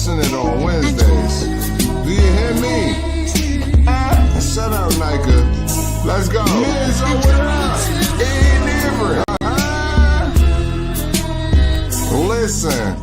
crushing it on Wednesdays. Do you hear me? Shut up, Nika. Let's go. Men's over up. Ain't different. Listen,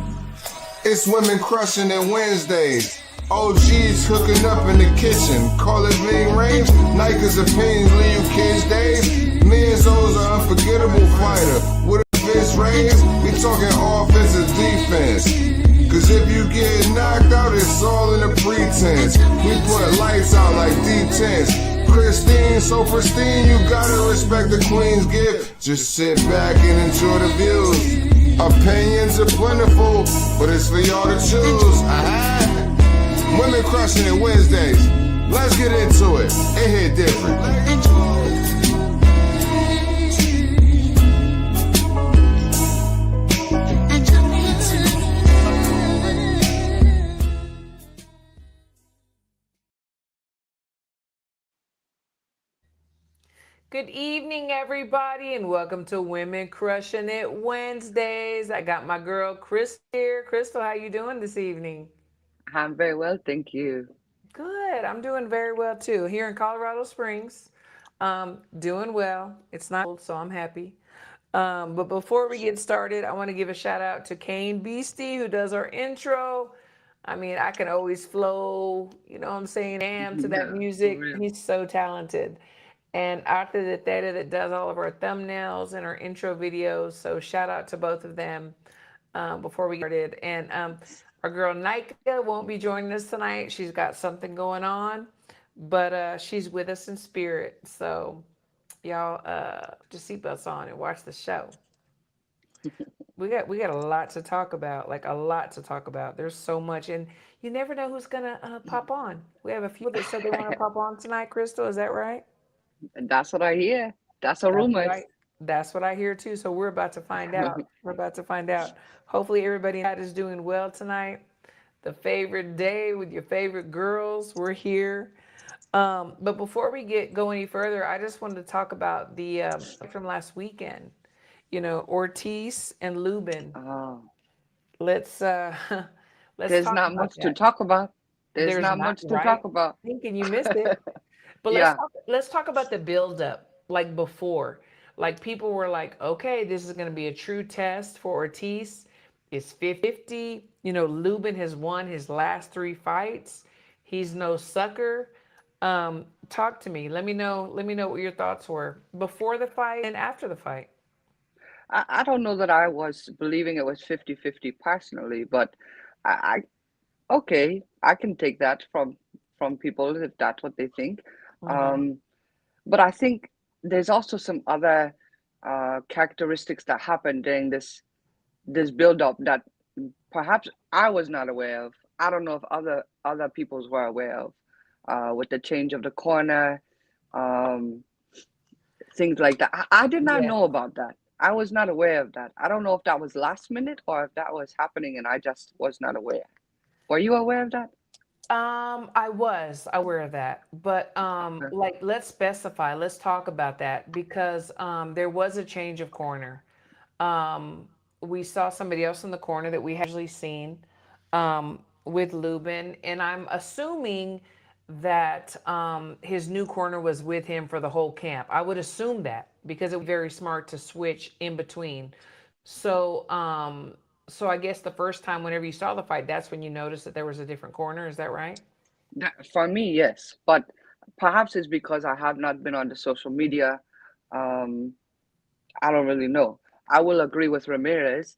it's women crushing it Wednesdays. OGs hooking up in the kitchen. Call it being range. Nike's opinions leave you kids days. Men's O's are unforgettable fighter. What if it's raised? We talking offensive defense. Cause if you get knocked out, it's all in the pretense. We put lights out like D10s. Christine, so pristine, you gotta respect the Queen's gift. Just sit back and enjoy the views. Opinions are plentiful, but it's for y'all to choose. Women crushing it Wednesdays. Let's get into it. It hit different. Good evening, everybody, and welcome to Women Crushing It Wednesdays. I got my girl Chris here. Crystal, how you doing this evening? I'm very well, thank you. Good. I'm doing very well too. Here in Colorado Springs, doing well. It's not cold, so I'm happy. But before we get started, I want to give a shout out to Kane Beastie, who does our intro. I mean, I can always flow, you know what I'm saying, to that Yeah, for music. real. He's so talented. And Arthur the Theta that does all of our thumbnails and our intro videos. So shout out to both of them before we started. And our girl Nika won't be joining us tonight. She's got something going on, but she's with us in spirit. So y'all just seatbelts on and watch the show. We got a lot to talk about, like a lot to talk about. There's so much, and you never know who's gonna pop on. We have a few that said they want to pop on tonight. Crystal, is that right? And that's what I hear. That's a That's what I rumors. that's what I hear too. So we're about to find out. We're about to find out. Hopefully everybody in the chat is doing well tonight. The favorite day with your favorite girls. We're here. But before we go any further, I just wanted to talk about the from last weekend. You know, Ortiz and Lubin. Oh, Let's let's there's talk not about much to that. talk about. There's There's not not, much to right? talk about. Thinking you missed it. But Yeah. let's talk about the build up, like before. Like people were like, okay, this is gonna be a true test for Ortiz. It's 50. You know, Lubin has won his last three fights. He's no sucker. Talk to me. Let me know what your thoughts were before the fight and after the fight. I don't know that I was believing it was 50-50 personally, but okay, I can take that from people if that's what they think. Hmm. Um, but I think there's also some other characteristics that happened during this build up that perhaps I was not aware of. I don't know if other peoples were aware of, with the change of the corner, um, things like that. I did not Yeah. know about that. I was not aware of that. I don't know if that was last minute or if that was happening and I just was not aware. Were you aware of that? I was aware of that, but Okay. like let's specify, let's talk about that because there was a change of corner. We saw somebody else in the corner that we had usually seen with Lubin, and I'm assuming that his new corner was with him for the whole camp. I would assume that because it was very smart to switch in between. So, so I guess the first time, whenever you saw the fight, that's when you noticed that there was a different corner. Is that right? For me, yes, but perhaps it's because I have not been on the social media. Um, I don't really know. I will agree with Ramirez.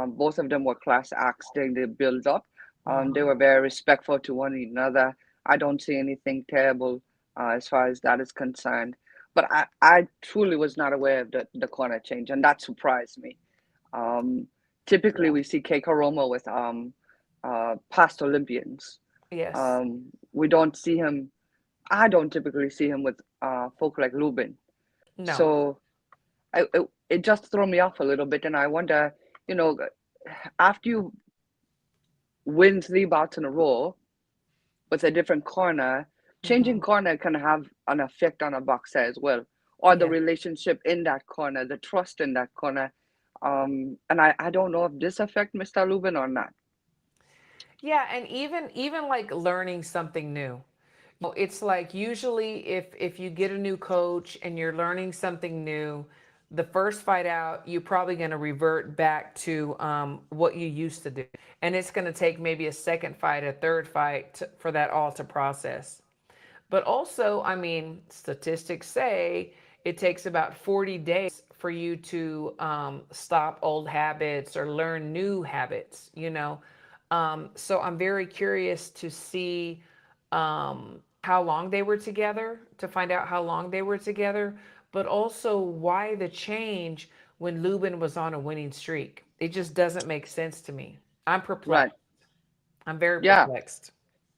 Both of them were class acts during the build up. They Hmm. were very respectful to one another. I don't see anything terrible as far as that is concerned. But I truly was not aware of the corner change, and that surprised me. Um, Typically, Yeah. we see Keiko Roma with past Olympians. Yes. We don't see him. I don't typically see him with folk like Lubin. No. So it just threw me off a little bit, and I wonder, you know, after you win three bouts in a row with a different corner, changing Hmm. corner can have an effect on a boxer as well, or the Yeah. relationship in that corner, the trust in that corner. And I don't know if this affect Mr. Lubin or not. Yeah, and even like learning something new. It's like usually if you get a new coach and you're learning something new, the first fight out, you're probably going to revert back to what you used to do, and it's going to take maybe a second fight, a third fight for that all to process. But also, I mean, statistics say it takes about 40 days for you to stop old habits or learn new habits, you know? So I'm very curious to see how long they were together, to find out how long they were together, but also why the change when Lubin was on a winning streak. It just doesn't make sense to me. I'm Right. perplexed. I'm very Yeah, perplexed.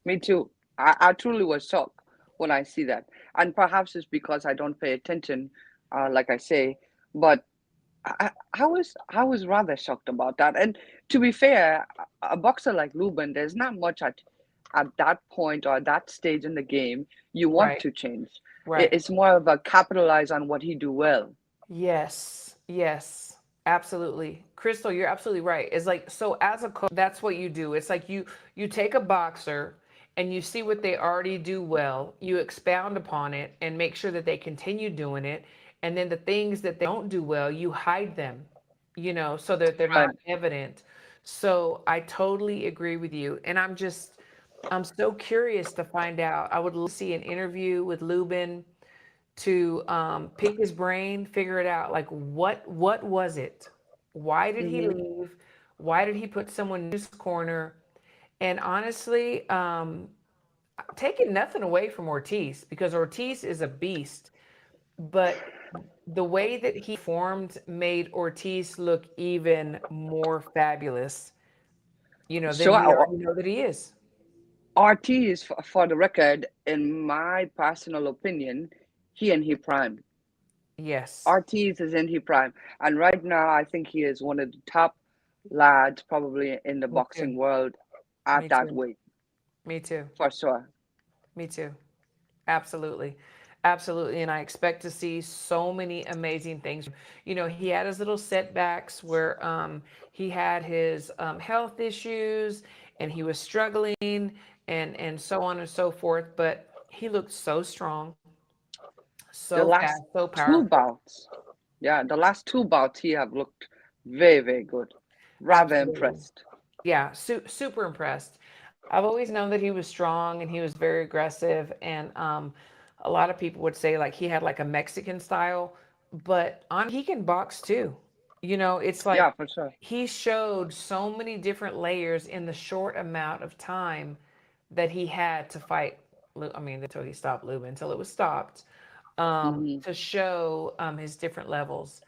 me too. I truly was shocked when I see that. And perhaps it's because I don't pay attention, like I say, but I was rather shocked about that. And to be fair, a boxer like Lubin, there's not much at that point or that stage in the game you want Right, to change. right. It's more of a capitalize on what he do well. Yes, yes, absolutely. Crystal, you're absolutely right. It's like so as a coach, that's what you do. It's like you take a boxer and you see what they already do well, you expound upon it and make sure that they continue doing it. And then the things that they don't do well, you hide them, so that they're Right. not evident. So I totally agree with you. And I'm so curious to find out. I would love to see an interview with Lubin to pick his brain, figure it out. Like what was it? Why did he Hmm. leave? Why did he put someone in his corner? And honestly, taking nothing away from Ortiz because Ortiz is a beast, but the way that he formed made Ortiz look even more fabulous, So than we already know that he is. Ortiz, for the record, in my personal opinion, he in his prime. Yes, Ortiz is in his prime, and right now I think he is one of the top lads probably in the me too. boxing world at Me that too. weight Me too. for sure. Me too. Absolutely. Absolutely. And I expect to see so many amazing things. He had his little setbacks where he had his health issues and he was struggling and so on and so forth. But he looked so strong, The so fast, last so two powerful. bouts, yeah, the last two bouts he have looked very, very good. Rather Absolutely. impressed. Yeah, super impressed. I've always known that he was strong and he was very aggressive, and a lot of people would say like he had like a Mexican style, but on he can box too. It's Yeah, like for sure. he showed so many different layers in the short amount of time that he had to fight. I mean, until he stopped Lubin, until it was stopped, Hmm. to show his different levels.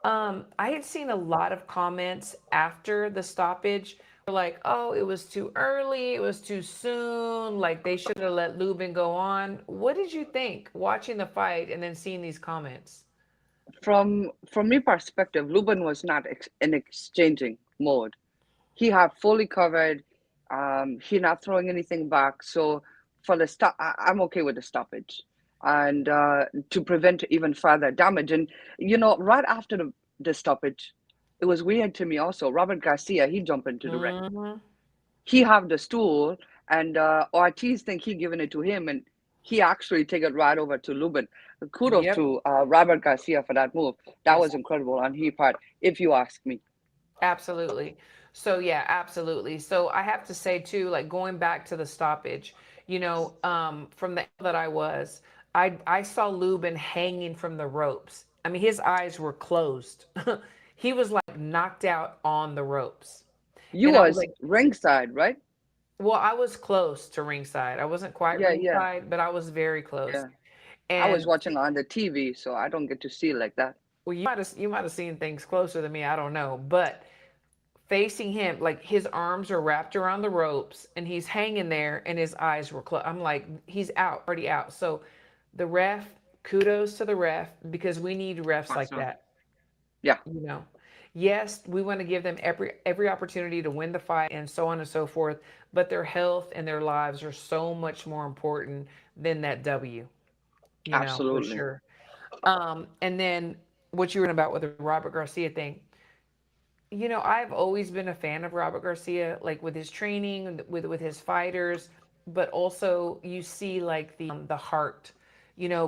I had seen a lot of comments after the stoppage. Like, oh, it was too early, it was too soon, like they should have let Lubin go on. What did you think watching the fight and then seeing these comments? From me perspective, Lubin was not in exchanging mode. He had fully covered. He not throwing anything back. So for the stop, I'm okay with the stoppage, and to prevent even further damage. And right after the stoppage, it was weird to me also. Robert Garcia, he jumped into the ring. Hmm. He have the stool, and Ortiz think he giving it to him, and he actually take it right over to Lubin. Kudos Yep. to Robert Garcia for that move. That Yes. was incredible on his part, if you ask me. Absolutely. So yeah, absolutely. So I have to say too, like going back to the stoppage, from the angle that I was, I saw Lubin hanging from the ropes. I mean, his eyes were closed. He was like knocked out on the ropes. You And I was was like, ringside, right? well, I was close to ringside. I wasn't quite Yeah, yeah, ringside, but I was very close. yeah. I was And watching on the TV, so I don't get to see like that. well, you might have seen things closer than me. I don't know, but facing him, like his arms are wrapped around the ropes and he's hanging there and his eyes were closed. I'm like, he's out, already out. So the ref, kudos to the ref because we need refs For like sure. that, Yeah, you know. Yes, we want to give them every opportunity to win the fight and so on and so forth, but their health and their lives are so much more important than that W, for absolutely. sure. And then what you were about with the Robert Garcia thing, I've always been a fan of Robert Garcia, like with his training, with his fighters, but also you see like the heart.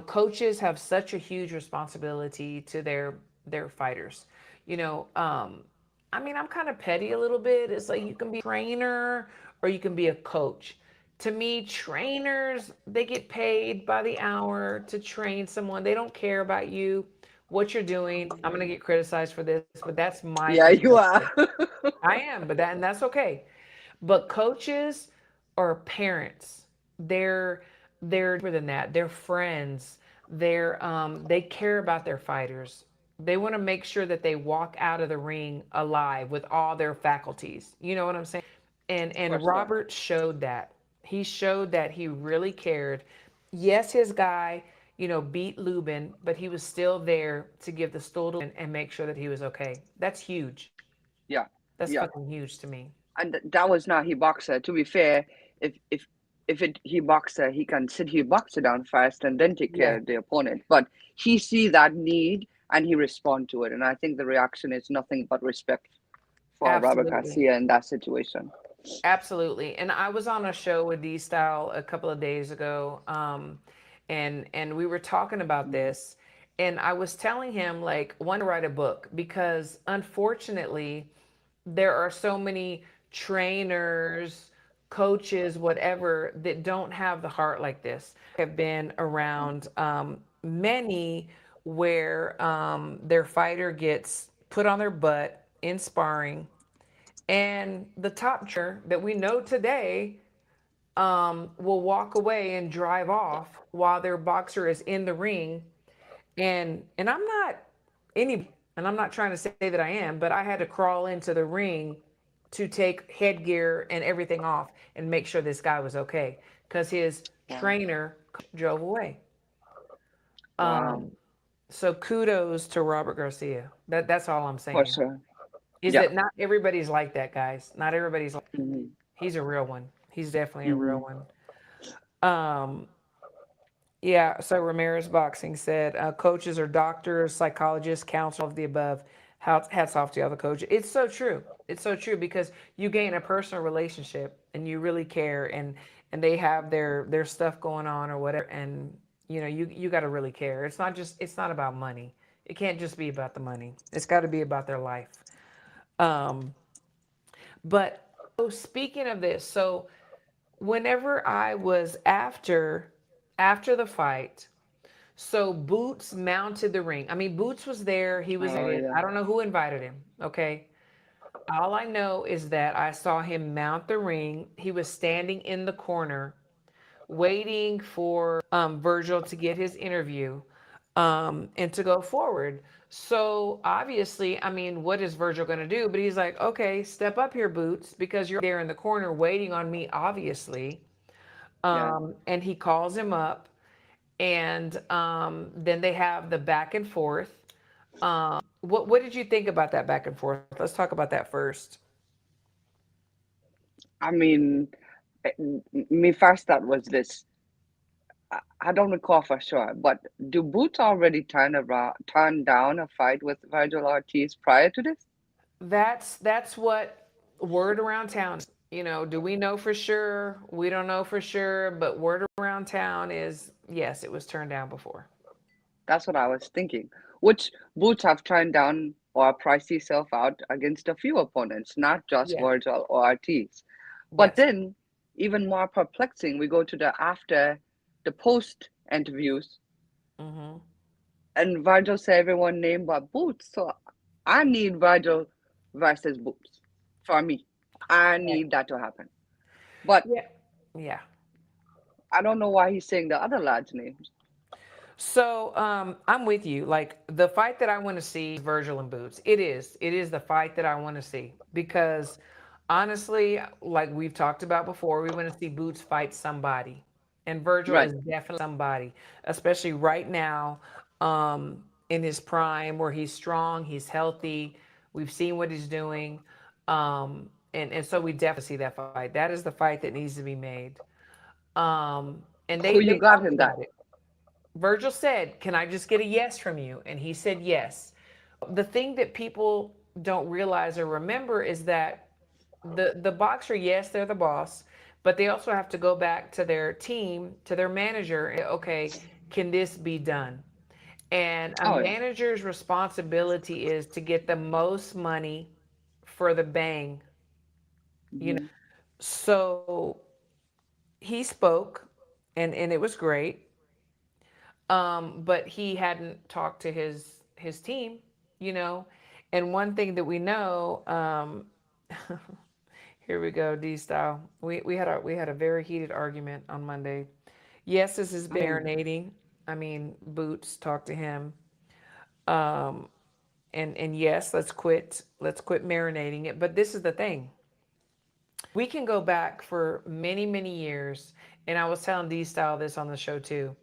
Coaches have such a huge responsibility to their fighters. You know, um, I mean, I'm kind of petty a little bit. It's like you can be a trainer or you can be a coach. To me, trainers, they get paid by the hour to train someone. They don't care about you, what you're doing. I'm going to get criticized for this, but that's my Yeah, you are. perspective. I am, and that's okay. But coaches are parents. They're deeper than that. They're friends. They care about their fighters. They want to make sure that they walk out of the ring alive with all their faculties. You know what I'm saying? And For sure. Robert showed that. He showed that he really cared. Yes, his guy, beat Lubin, but he was still there to give the stool to and make sure that he was okay. That's huge. Yeah, That's yeah. fucking huge to me. And that was not he boxer. To be fair, if he boxer, he can sit he boxer down first and then take care Yeah, of the opponent. But he see that need and he respond to it. And I think the reaction is nothing but respect for Robert absolutely. Garcia in that situation. Absolutely. And I was on a show with D Style a couple of days ago, and we were talking about this, and I was telling him like one to write a book because unfortunately there are so many trainers, coaches, whatever that don't have the heart like this. Have been around many where their fighter gets put on their butt in sparring, and the top trainer that we know today will walk away and drive off while their boxer is in the ring. And I'm not anybody, and I'm not trying to say that I am, but I had to crawl into the ring to take headgear and everything off and make sure this guy was okay because his Wow. trainer drove away. Wow. Um, so kudos to Robert Garcia. That's all I'm For saying. sure. Is Yeah. that not everybody's like that, guys? Not everybody's like Hmm. he's a real one. He's definitely a real Hmm. one. Um, yeah. So Ramirez Boxing said, coaches are doctors, psychologists, counselors, of the above. Hats off to all the coaches. It's so true. It's so true because you gain a personal relationship and you really care, and they have their stuff going on or whatever, and you got to really care. It's not about money. It can't just be about the money. It's got to be about their life. Um, but so speaking of this, so whenever I was after the fight, so Boots mounted the ring. I mean, Boots was there. He was Oh invited. yeah. I don't know who invited him. Okay. All I know is that I saw him mount the ring. He was standing in the corner waiting for Virgil to get his interview and to go forward. So obviously, I mean, what is Virgil going to do? But he's like, okay, step up here, Boots, because you're there in the corner waiting on me, obviously. Yeah. And he calls him up, and then they have the back and forth. What did you think about that back and forth? Let's talk about that first. I mean, me first thought was this. I don't recall for sure, but do Boots already turn down a fight with Virgil Ortiz prior to this? That's what word around town is. Do we know for sure? We don't know for sure, but word around town is yes, it was turned down before. That's what I was thinking. Which Boots have turned down or priced himself out against a few opponents, not just Yeah. Virgil or Ortiz. But Yes. then, even more perplexing, we go to the post interviews, Hmm. and Virgil say everyone named but Boots. So I need Virgil versus Boots for me. I Yeah. need that to happen. But Yeah. Yeah. I don't know why he's saying the other lads' names. So I'm with you. Like the fight that I want to see, Virgil and Boots. It is. It is the fight that I want to see because honestly, like we've talked about before, we want to see Boots fight somebody, and Virgil Right. is definitely somebody, especially right now, in his prime, where he's strong, he's healthy. We've seen what he's doing, and so we definitely see that fight. That is the fight that needs to be made. And Who they you got talked in that? about it. Virgil said, "Can I just get a yes from you?" And he said yes. The thing that people don't realize or remember is that the boxer, yes, they're the boss, but they also have to go back to their team, to their manager, and okay, can this be done? And a Oh yeah. manager's responsibility is to get the most money for the bang, you know. Hmm. So he spoke, and it was great. But he hadn't talked to his team, you know. And one thing that we know, here we go, D style. We had a very heated argument on Monday. Yes, this has been Oh. marinating. I mean, Boots talked to him. Um, and yes, let's quit marinating it. But this is the thing. We can go back for many, many years, and I was telling D Style this on the show too.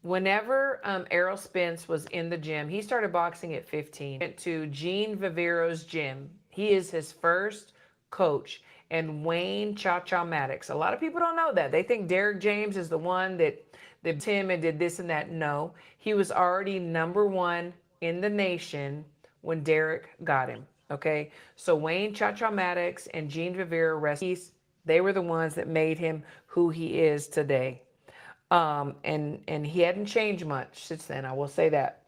Whenever Errol Spence was in the gym, he started boxing at 15. Went to Gene Vivero's gym. He is his first coach, and Wayne Cha Cha Maddox. A lot of people don't know that. They think Derek James is the one that him and did this and that. No, he was already number one in the nation when Derek got him. Okay, so Wayne Cha Cha Maddox and Gene Vivero, rest in peace, they were the ones that made him who he is today. And he hadn't changed much since then. I will say that.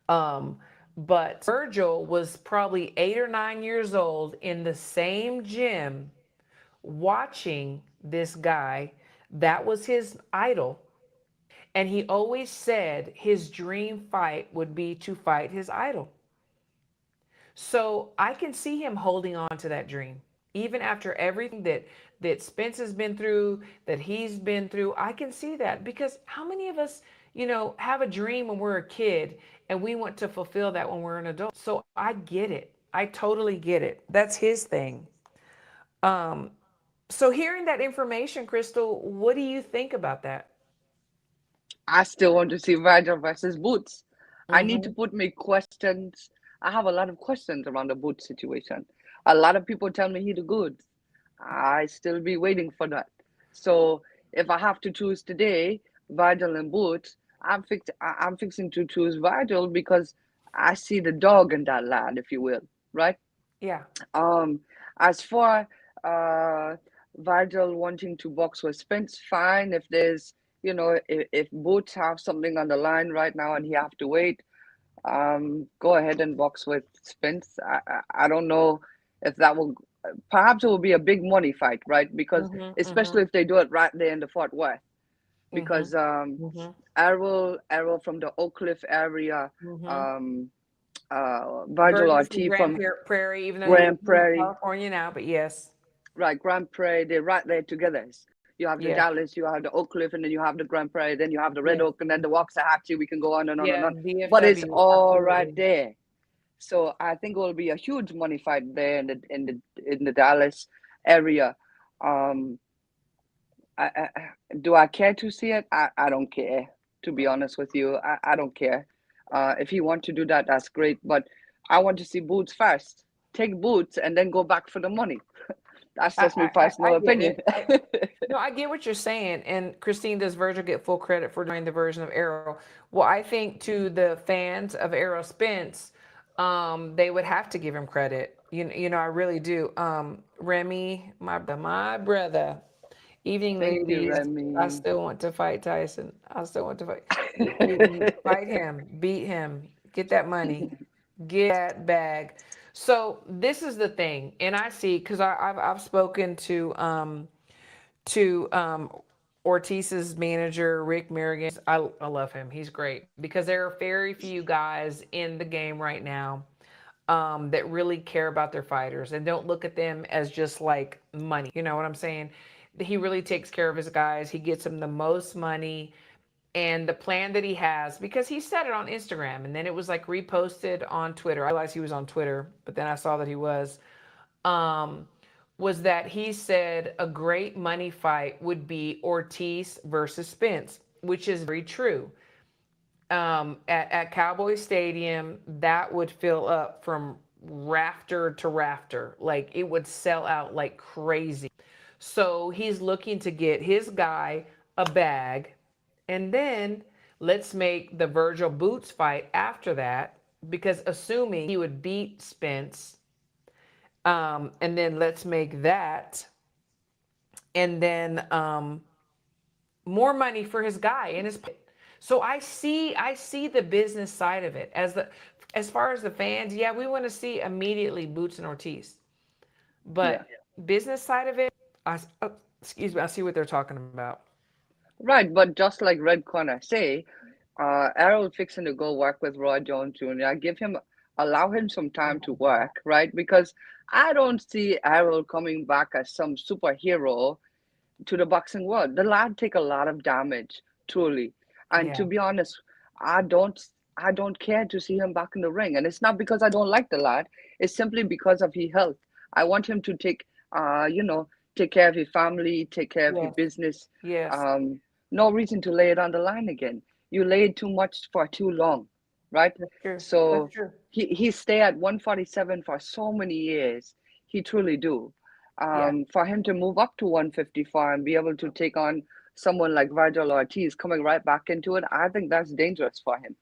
Um, but Virgil was probably 8 or 9 years old in the same gym watching this guy. That was his idol. And he always said his dream fight would be to fight his idol. So I can see him holding on to that dream. Even after everything that Spence has been through, that he's been through, I can see that because how many of us, have a dream when we're a kid and we want to fulfill that when we're an adult? So I get it. I totally get it. That's his thing. Um, so hearing that information, Crystal, what do you think about that? I still want to see Virgil versus Boots. I need to Mm-hmm. put me questions. I have a lot of questions around the Boots situation. A lot of people tell me he the goods. I still be waiting for that. So if I have to choose today, Virgil and Boots, I'm fixing to choose Virgil because I see the dog in that lad, if you will, right? Yeah. Um, as for uh, Virgil wanting to box with Spence, fine. If there's, if Boots have something on the line right now and he have to wait, go ahead and box with Spence. I don't know if that will. Perhaps it will be a big money fight, right? Because Mm-hmm. especially Mm-hmm. if they do it right there in the Fort Worth, Mm-hmm. because Mm-hmm. Errol from the Oak Cliff area, Mm-hmm. um, Virgil Virgil from Ortiz Grand from Prairie, even though he lives Grand in Prairie. California now, but yes. Right, Grand Prairie, they're right there together. You have the Yes. Dallas, you have the Oak Cliff, and then you have the Grand Prairie, then you have the Red Yes. Oak, and then the Waxahachie. We can go on and on and Yes. on. But it's DFW. all right Absolutely. there. So I think it will be a huge money fight there in the Dallas area. Um, do I care to see it? I don't care. To be honest with you, I don't care. If you want to do that, that's great. But I want to see Boots first. Take Boots and then go back for the money. That's I, just my I, I personal get opinion. it. No, I get what you're saying. And Christine, does Virgil get full credit for doing the version of Arrow? Well, I think to the fans of Arrow Spence, they would have to give him credit. I really do. Remy, my brother, evening Thank you, ladies. I Remy. still want to fight Tyson. I still want to fight. Fight him, beat him, get that money, get that bag. So this is the thing, and I see because I've spoken to Ortiz's manager, Rick Merrigan. I love him. He's great because there are very few guys in the game right now that really care about their fighters and don't look at them as just like money. You know what I'm saying? He really takes care of his guys. He gets them the most money and the plan that he has because he said it on Instagram and then it was like reposted on Twitter. I realized he was on Twitter, but then I saw that he um, was that he said a great money fight would be Ortiz versus Spence, which is very true. At Cowboy Stadium, that would fill up from rafter to rafter. Like it would sell out like crazy. So he's looking to get his guy a bag. And then let's make the Virgil Boots fight after that, because assuming he would beat Spence And then let's make that, and then more money for his guy and his. So I see the business side of it as far as the fans. Yeah, we want to see immediately Boots and Ortiz, Yeah. but business side of it, excuse me, I see what they're talking about. Right, but just like Red Corner say, Errol fixing to go work with Roy Jones Jr. Allow him some time to work, right? Because I don't see Errol coming back as some superhero to the boxing world. The lad take a lot of damage, truly. And Yeah, to be honest, I don't I don't care to see him back in the ring. And it's not because I don't like the lad. It's simply because of his health. I want him to take care of his family, take care of his yes, business. yes, Um, no reason to lay it on the line again. You laid too much for too long, right? that's true. That's So true. he stay at 147 for so many years. He truly do. Yeah. For him to move up to 154 and be able to take on someone like Virgil Ortiz coming right back into it, I think that's dangerous for him.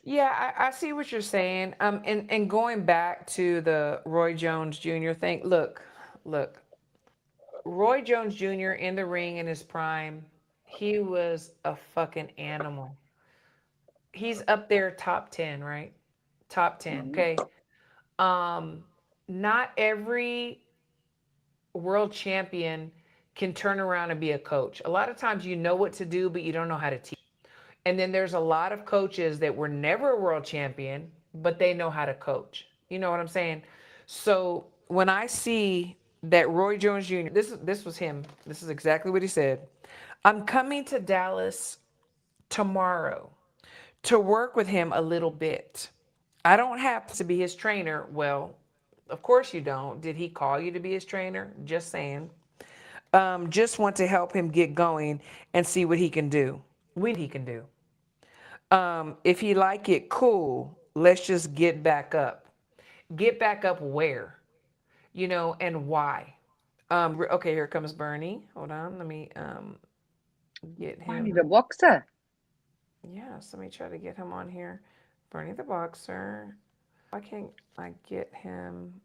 Yeah, I see what you're saying. And going back to the Roy Jones Jr. thing, look, Roy Jones Jr. in the ring in his prime, he was a fucking animal. He's up there top 10, right? Top 10, Hmm. okay? Um, Not every world champion can turn around and be a coach. A lot of times you know what to do, but you don't know how to teach. And then there's a lot of coaches that were never a world champion, but they know how to coach. You know what I'm saying? So when I see that Roy Jones Jr., this was him. This is exactly what he said. I'm coming to Dallas tomorrow to work with him a little bit. I don't have to be his trainer. Well, of course you don't. Did he call you to be his trainer? Just saying. Just want to help him get going and see what he can do. He can do. If he like it, cool. Let's just get back up. Get back up where? And why? Okay, here comes Bernie. Hold on. Let me get Funny, the him. boxer. Yes, let me try to get him on here. Bernie the boxer. Why can't I get him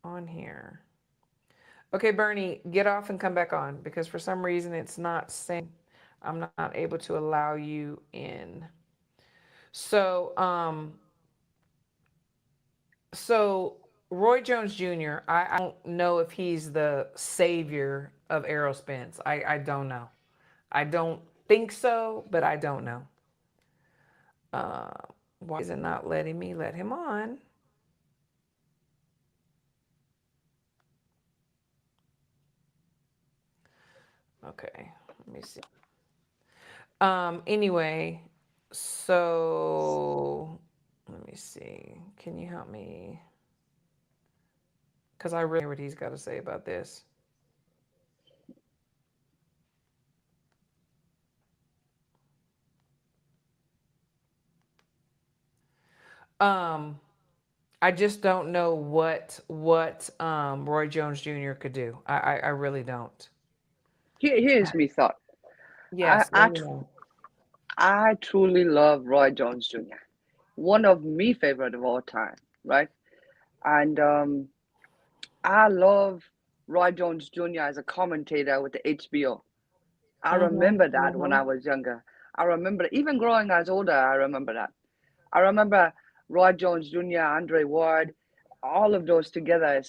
on here? Okay, Bernie, get off and come back on because for some reason it's not saying I'm not able to allow you in. So, so Roy Jones Jr., I don't know if he's the savior of Errol Spence. I don't know. I don't think so, but I don't know. Uh, why is it not letting me let him on? Okay, let me see. Anyway, so let me see. Can you help me? Because I really hear what he's got to say about this. Um, I just don't know what Roy Jones Jr. could do. I really don't. Here's me thought. I, Yes, let I, me tr- know. I truly love Roy Jones Jr. One of me favorite of all time, right? And I love Roy Jones Jr. as a commentator with the HBO. I remember Mm-hmm. that when I Mm-hmm. was younger. I remember even growing as older. I remember that. I remember Roy Jones Jr., Andre Ward, all of those together.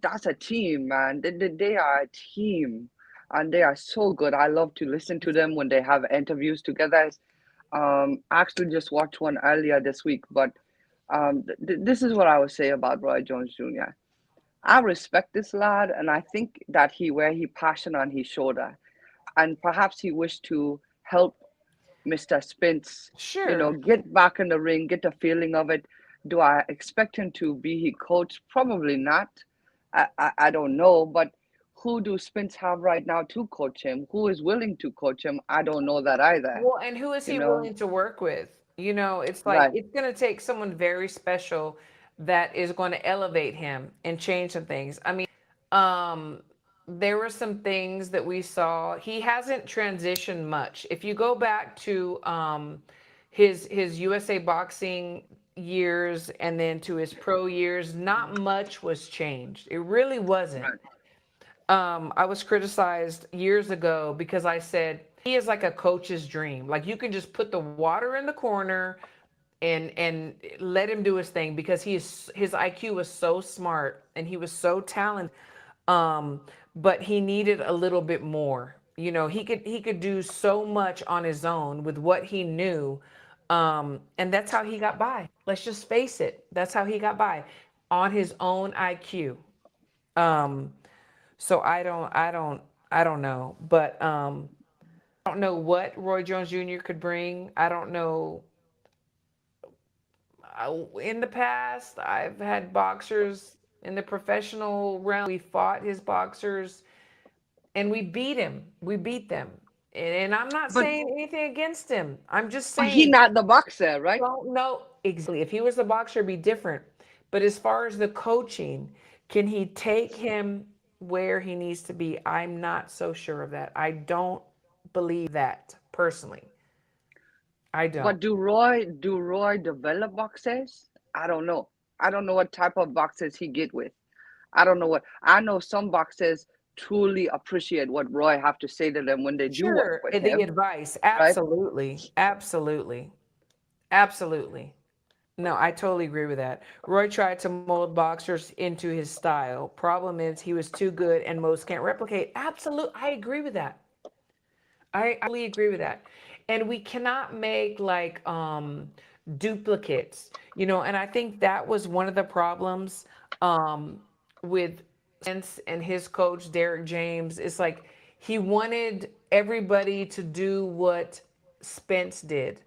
That's a team, man. They are a team, and they are so good. I love to listen to them when they have interviews together. I actually just watched one earlier this week, but this is what I would say about Roy Jones Jr. I respect this lad, and I think that he wear he passion on his shoulder, and perhaps he wished to help Mr. Spence, Sure. get back in the ring, get the feeling of it. Do I expect him to be his coach? Probably not. I don't know, but who do Spence have right now to coach him? Who is willing to coach him? I don't know that either. Well, and who is You he know, willing to work with? It's like right? it's going to take someone very special that is going to elevate him and change some things. I mean, um, there were some things that we saw. He hasn't transitioned much. If you go back to his USA boxing years and then to his pro years, not much was changed. It really wasn't. Right. I was criticized years ago because I said he is like a coach's dream. Like you can just put the water in the corner and let him do his thing because his IQ was so smart and he was so talented. But he needed a little bit more. You know, he could do so much on his own with what he knew. And that's how he got by. Let's just face it. That's how he got by on his own IQ. Um, so I don't know, but I don't know what Roy Jones Jr. could bring. I don't know. In the past, I've had boxers in the professional realm. We fought his boxers and we beat him. We beat them. And I'm not But saying anything against him. I'm just he saying not the boxer, right? don't know exactly. If he was a boxer, it'd be different. But as far as the coaching, can he take him where he needs to be? I'm not so sure of that. I don't believe that personally. I don't. But do Roy develop boxers? I don't know. I don't know what type of boxers he get with. I don't know what. I know some boxers truly appreciate what Roy have to say to them when they do work Sure, with the him, advice. right? Absolutely. Absolutely. Absolutely. No, I totally agree with that. Roy tried to mold boxers into his style. Problem is, he was too good and most can't replicate. Absolutely. I agree with that. I totally agree with that. And we cannot make like duplicates, you know, and I think that was one of the problems um with Spence and his coach Derek James. It's like he wanted everybody to do what Spence did.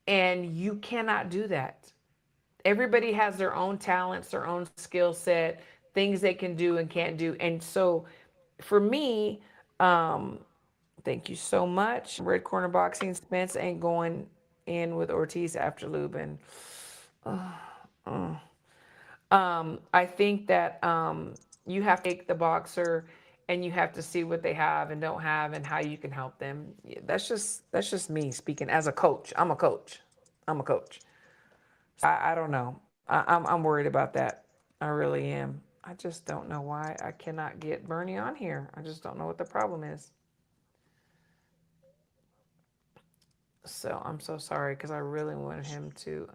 And you cannot do that. Everybody has their own talents, their own skill set, things they can do and can't do. And so for me, thank you so much. Red corner boxing, Spence ain't going in with Ortiz after Lubin. I think that you have to take the boxer and you have to see what they have and don't have and how you can help them. Yeah, that's just me speaking as a coach. I'm a coach. I'm a coach. I don't know. I'm worried about that. I really am. I just don't know why I cannot get Bernie on here. I just don't know what the problem is. So I'm so sorry because I really wanted him to.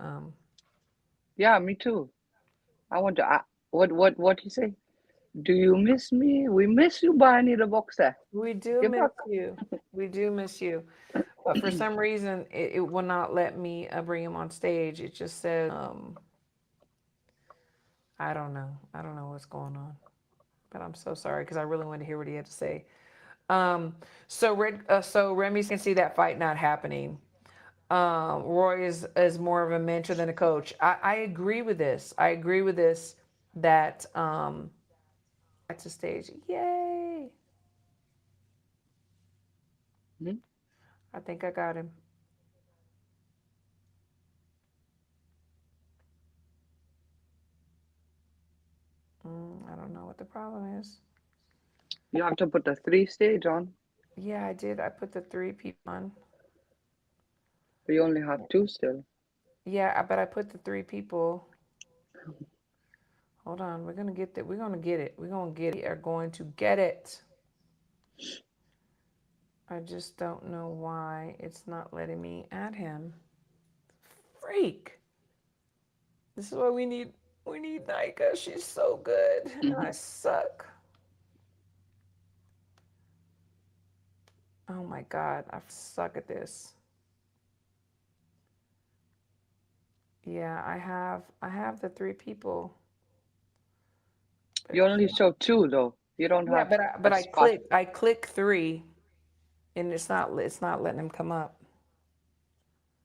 Yeah, me too. I want to. What he say? Do you miss me? We miss you, Barney the boxer. We do Get miss back. you. We do miss you. But for some reason, it will not let me bring him on stage. It just says, I don't know. I don't know what's going on. But I'm so sorry because I really wanted to hear what he had to say. So Remy's can see that fight not happening. Roy is more of a mentor than a coach. I agree with this. I agree with this. That back to stage. Yay! Mhm. I think I got him. I don't know what the problem is. You have to put the three stage on. Yeah, I did. I put the three people on. We only have two still. Yeah, but I put the three people. Hold on. We're gonna get that. We're gonna get it. We're gonna get it. We are going to get it. I just don't know why it's not letting me add him. Freak. This is why we need. We need Nika. She's so good, and I Hmm. suck. Oh my God, I suck at this. Yeah, I have the three people, but You it only can't. show two though. You don't Yeah, have but I, a but I spot. click three, and it's not letting him come up.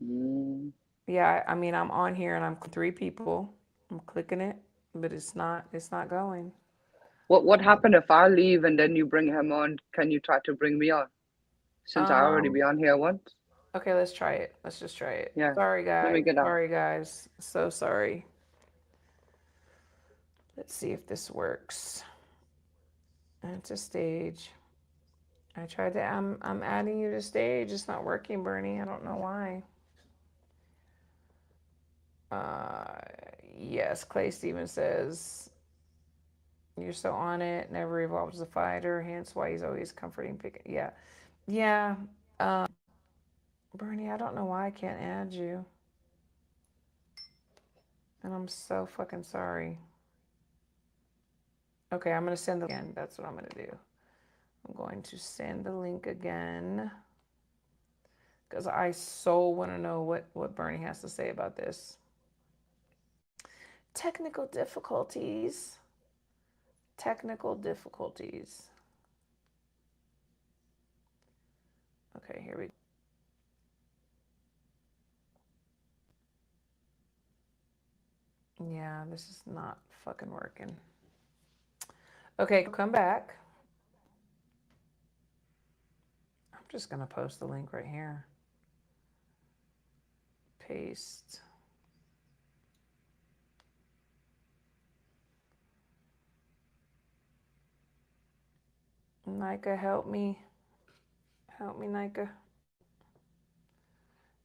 Mm. Yeah, I mean I'm on here and I'm three people. I'm clicking it, but it's not going. What happened if I leave and then you bring him on? Can you try to bring me on? Since I already Um, be on here once. okay, let's try it. Let's just try it. Yeah. Sorry Let me guys. get out. Sorry guys. So sorry. Let's see if this works. Add to stage. I tried to I'm adding you to stage. It's not working, Bernie. I don't know why. Uh, yes, Clay Stevens says, you're so on it, never evolved as a fighter, hence why he's always comforting pick. Yeah. Yeah. Bernie, I don't know why I can't add you. And I'm so fucking sorry. Okay, I'm going to send the link again. That's what I'm going to do. I'm going to send the link again because I so want to know what Bernie has to say about this. Technical difficulties. Technical difficulties. Okay, here we go. Yeah, this is not fucking working. Okay, come back. I'm just going to post the link right here. Paste. Nika, help me. Help me, Nika.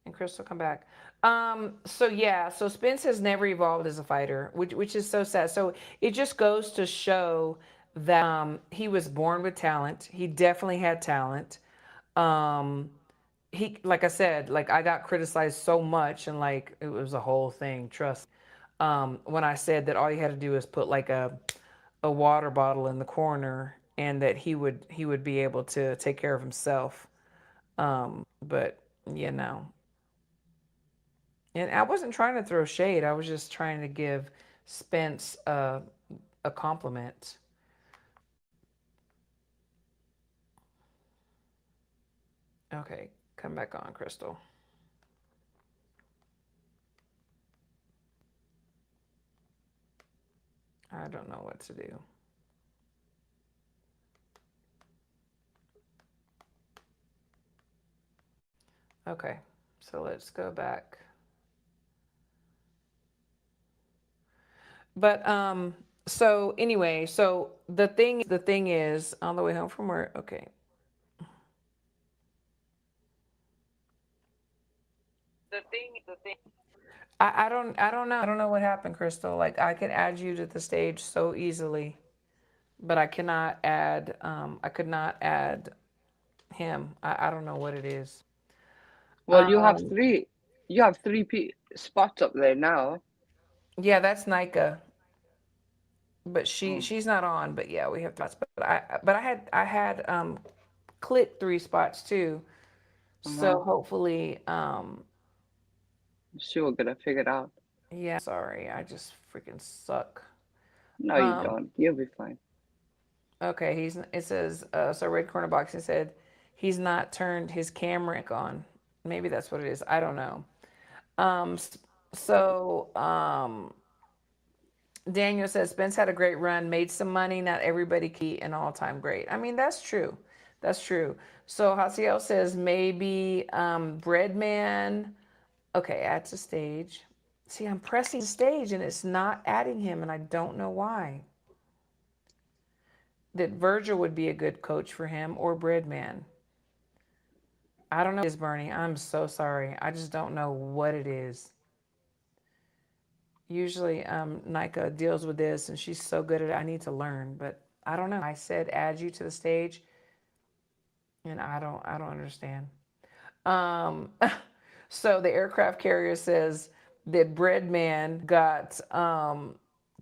And Crystal, come back. So yeah, so Spence has never evolved as a fighter, which is so sad. So it just goes to show that he was born with talent. He definitely had talent. Um, he, like I said, like I got criticized so much, and like it was a whole thing. Trust. When I said that all you had to do is put like a water bottle in the corner, and that he would be able to take care of himself. But you know, and I wasn't trying to throw shade. I was just trying to give Spence a compliment. Okay, come back on, Crystal. I don't know what to do. Okay, so let's go back. But so anyway, so the thing is on the way home from work. Okay. The thing. I don't know what happened, Crystal. Like I could add you to the stage so easily, but I could not add him. I don't know what it is. Well, Um, you have spots up there now. yeah, that's Nika, but Oh, she's not on. But yeah, we have three spots. But I had clicked three spots too. uh-huh. So hopefully, She will get it figured out. yeah. Sorry, I just freaking suck. No, you Um, don't. You'll be fine. okay, it says so red corner boxing said he's not turned his camera on. Maybe that's what it is. I don't know. Um, so Daniel says Spence had a great run, made some money. Not everybody can be an all-time great. I mean, that's true. That's true. So Hasiel says maybe Breadman. Okay, add to stage. See, I'm pressing stage and it's not adding him, and I don't know why. That Virgil would be a good coach for him or Breadman. I don't know what it is, Bernie. I'm so sorry. I just don't know what it is. Usually, Nika deals with this, and she's so good at it. I need to learn, but I don't know. I said add you to the stage, and I don't understand. Um, so the aircraft carrier says that Breadman got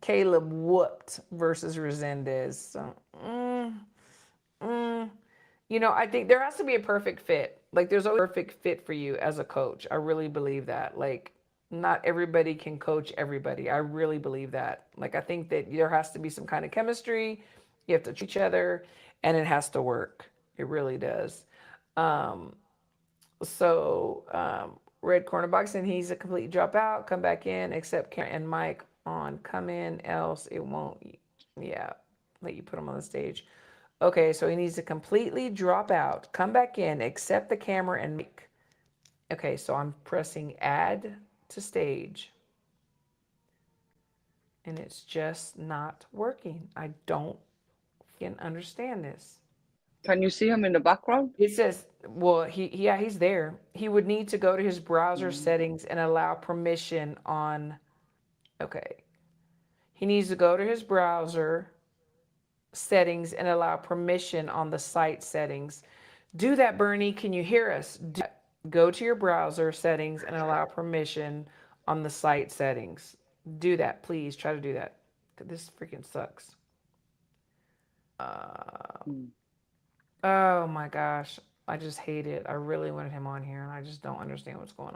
Caleb whooped versus Resendez. So, mm, I think there has to be a perfect fit. Like there's always a perfect fit for you as a coach. I really believe that. Like not everybody can coach everybody. I really believe that. Like I think that there has to be some kind of chemistry. You have to treat each other and it has to work. It really does. Um, so red corner boxing, he's a complete dropout. Come back in, except Karen and Mike on. Come in, else it won't. Yeah, let you put him on the stage. Okay, so he needs to completely drop out, come back in, accept the camera and make. Okay, so I'm pressing add to stage and it's just not working. I don't understand this. Can you see him in the background? It says, well, yeah, he's there. He would need to go to his browser Mm. settings and allow permission on. Okay. He needs to go to his browser settings and allow permission on the site settings. Do that, Bernie. Can you hear us? Go to your browser settings and allow permission on the site settings. Do that, please. Try to do that. This freaking sucks. Mm. Oh my gosh. I just hate it. I really wanted him on here and I just don't understand what's going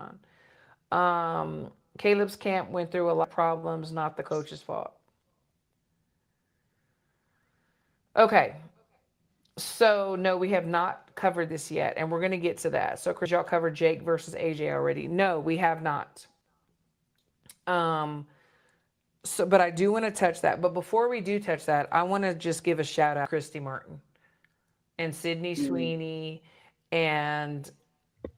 on. Caleb's camp went through a lot of problems, not the coach's fault. Okay. So no, we have not covered this yet, and we're going to get to that. So Chris, y'all covered Jake versus AJ already. No, we have not. So, but I do want to touch that. But before we do touch that, I want to just give a shout out to Christy Martin and Sydney Sweeney and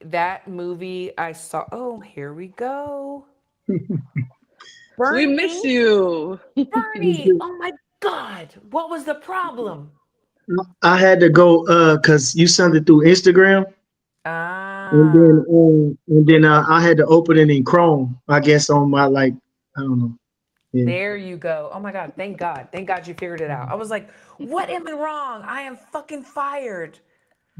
that movie I saw. Oh, here we go. We miss you. Bernie. Oh my God. What was the problem? I had to go because you sent it through Instagram, and Ah, then I had to open it in Chrome. I guess on my I don't know. Yeah. there you go. Oh my God. Thank God. Thank God you figured it out. I was like, what am I wrong? I am fucking fired.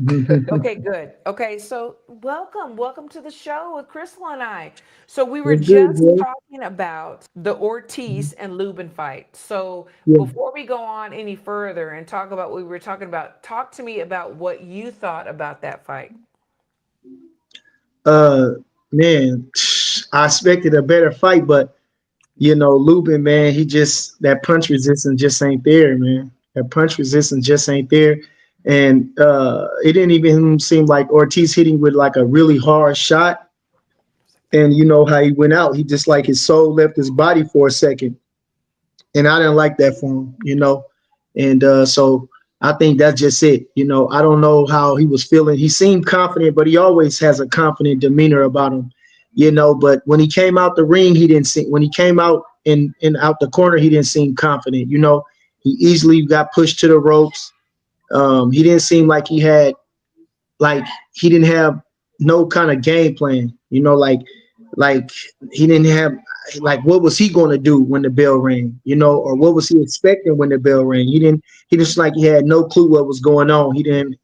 Okay, good. Okay, so welcome to the show with Crystal and I. So we were It's good, just bro. talking about the Ortiz and Lubin fight. So Yeah. before we go on any further and talk about what we were talking about, talk to me about what you thought about that fight. Uh, man, I expected a better fight, but Lubin, man, he just that punch resistance just ain't there, man. That punch resistance just ain't there. And it didn't even seem like Ortiz hitting with like a really hard shot. And you know how he went out. He just like his soul left his body for a second. And I didn't like that for him. And so I think that's just it. I don't know how he was feeling. He seemed confident, but he always has a confident demeanor about him. But when he came out the ring, he didn't seem when he came out and out the corner, he didn't seem confident. He easily got pushed to the ropes. He didn't seem like like he didn't have no kind of game plan, like he didn't have like what was he going to do when the bell rang, or what was he expecting when the bell rang? He just like he had no clue what was going on. He didn't,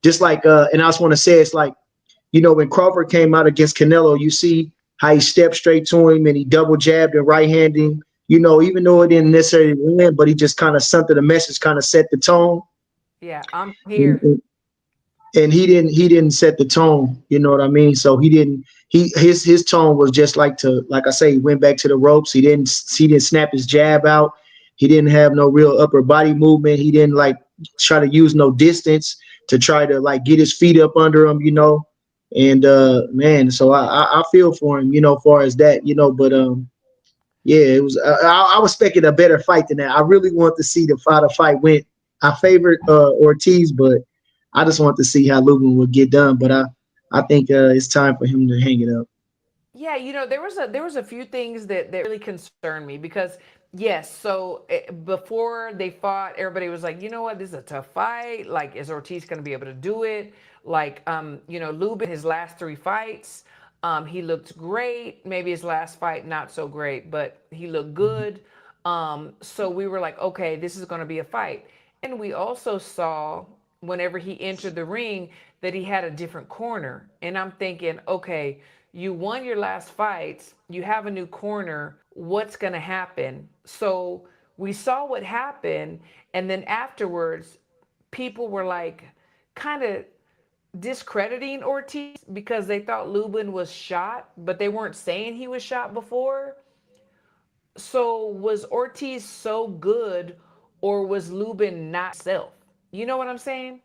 just like and I just want to say it's like, when Crawford came out against Canelo, you see how he stepped straight to him and he double jabbed and right handed him, even though it didn't necessarily win, but he just kind of sent the message, kind of set the tone. Yeah, I'm here. And he didn't set the tone, you know what I mean? So he didn't his tone was just like I say, he went back to the ropes. He didn't snap his jab out. He didn't have no real upper body movement. He didn't like try to use no distance to try to like get his feet up under him. And man, so I feel for him, far as that, but yeah, it was I was expecting a better fight than that. I really want to see how the fight went. I favored Ortiz, but I just want to see how Lubin would get done, but I think it's time for him to hang it up. Yeah, there was a few things that really concerned me because yes, so before they fought, everybody was like, you know what, this is a tough fight. Like, is Ortiz going to be able to do it? Like, Lubin, his last three fights, he looked great. Maybe his last fight not so great, but he looked good. So we were like, okay, this is going to be a fight. And we also saw whenever he entered the ring that he had a different corner. And I'm thinking, okay, you won your last fights, you have a new corner, what's going to happen? So we saw what happened. And then afterwards, people were like kind of discrediting Ortiz because they thought Lubin was shot, but they weren't saying he was shot before. So was Ortiz so good or was Lubin not self? You know what I'm saying?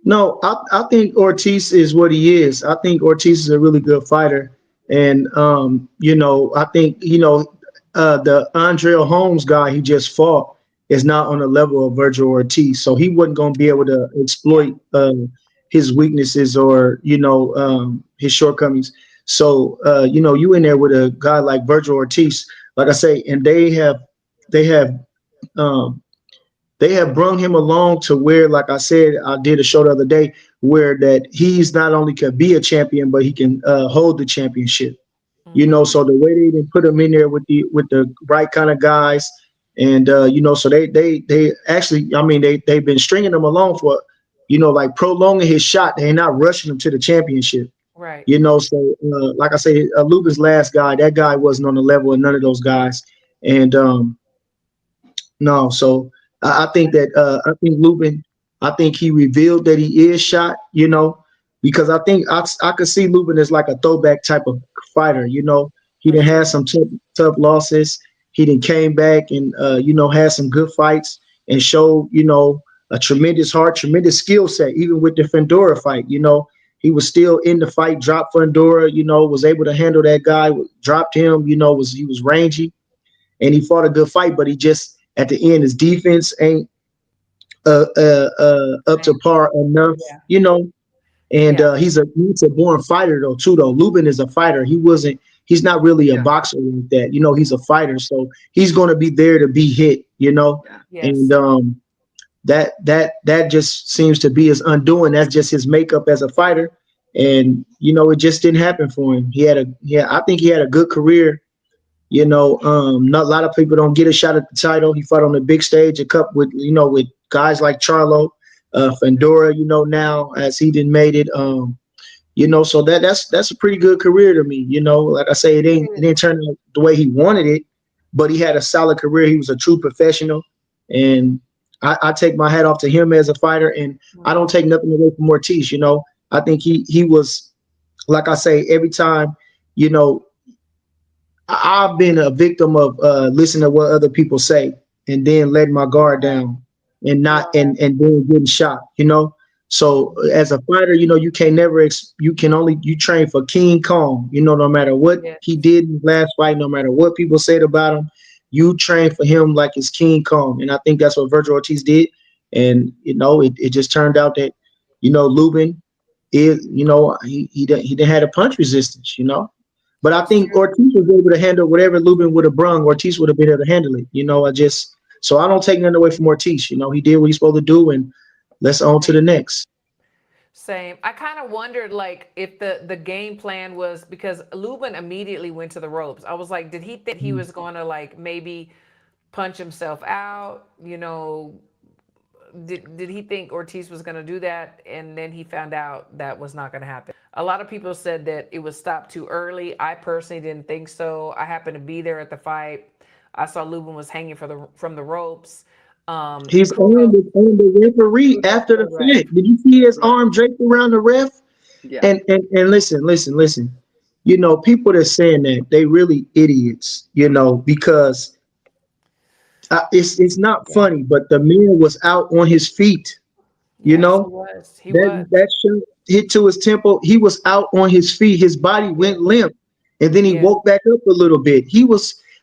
No, I think Ortiz is what he is. I think Ortiz is a really good fighter. And I think, the Andrea Holmes guy he just fought is not on the level of Virgil Ortiz. So he wasn't going to be able to Yeah. exploit his weaknesses or, his shortcomings. So, you in there with a guy like Virgil Ortiz, like I say, and they have um, they have brung him along to where, like I said, I did a show the other day where that he's not only can be a champion, but he can hold the championship. So the way they didn't put him in there with the right kind of guys, and so they actually, I mean, they've been stringing him along for, like prolonging his shot. They're not rushing him to the championship. Right. So like I say, Lubin's last guy, that guy wasn't on the level of none of those guys, and no, so I think that I think Lubin, I think he revealed that he is shot, because I think I could see Lubin as like a throwback type of fighter. He done had some tough losses. He then came back and had some good fights and showed a tremendous heart, tremendous skill set. Even with the Fandora fight, he was still in the fight. Dropped Fandora, was able to handle that guy. Dropped him, he was rangy, and he fought a good fight. But he just at the end, his defense ain't up to par enough, And he's a born fighter though too. Though Lubin is a fighter. He's not really a boxer like that. He's a fighter, so he's going to be there to be hit. Yes. And that just seems to be his undoing. That's just his makeup as a fighter, and it just didn't happen for him. I think he had a good career. Not a lot of people don't get a shot at the title. He fought on the big stage a couple with guys like Charlo, Fandora. Now as he didn't made it. So that's a pretty good career to me. Like I say, it didn't turn out the way he wanted it, but he had a solid career. He was a true professional, and I take my hat off to him as a fighter. And I don't take nothing away from Ortiz. I think he was, like I say, every time, I've been a victim of listening to what other people say and then letting my guard down and then getting shot. So as a fighter, you can never you train for King Kong. No matter what he did in his last fight, no matter what people said about him, you train for him like it's King Kong. And I think that's what Virgil Ortiz did. And it just turned out that Lubin is he didn't have a punch resistance. But I think Ortiz was able to handle whatever Lubin would have brung. Ortiz would have been able to handle it. So I don't take nothing away from Ortiz. He did what he's supposed to do, and let's on to the next. Same. I kind of wondered, like, if the game plan was, because Lubin immediately went to the ropes. I was like, did he think he was going to, like, maybe punch himself out? Did he think Ortiz was going to do that? And then he found out that was not going to happen. A lot of people said that it was stopped too early. I personally didn't think so. I happened to be there at the fight. I saw Lubin was hanging from the ropes. He's on the referee after the fight. Did you see his arm draped around the ref? Yeah. And listen. People that are saying that, they really idiots. Because it's not funny, but the man was out on his feet. He was. That shot hit to his temple. He was out on his feet. His body went limp, and then he woke back up a little bit.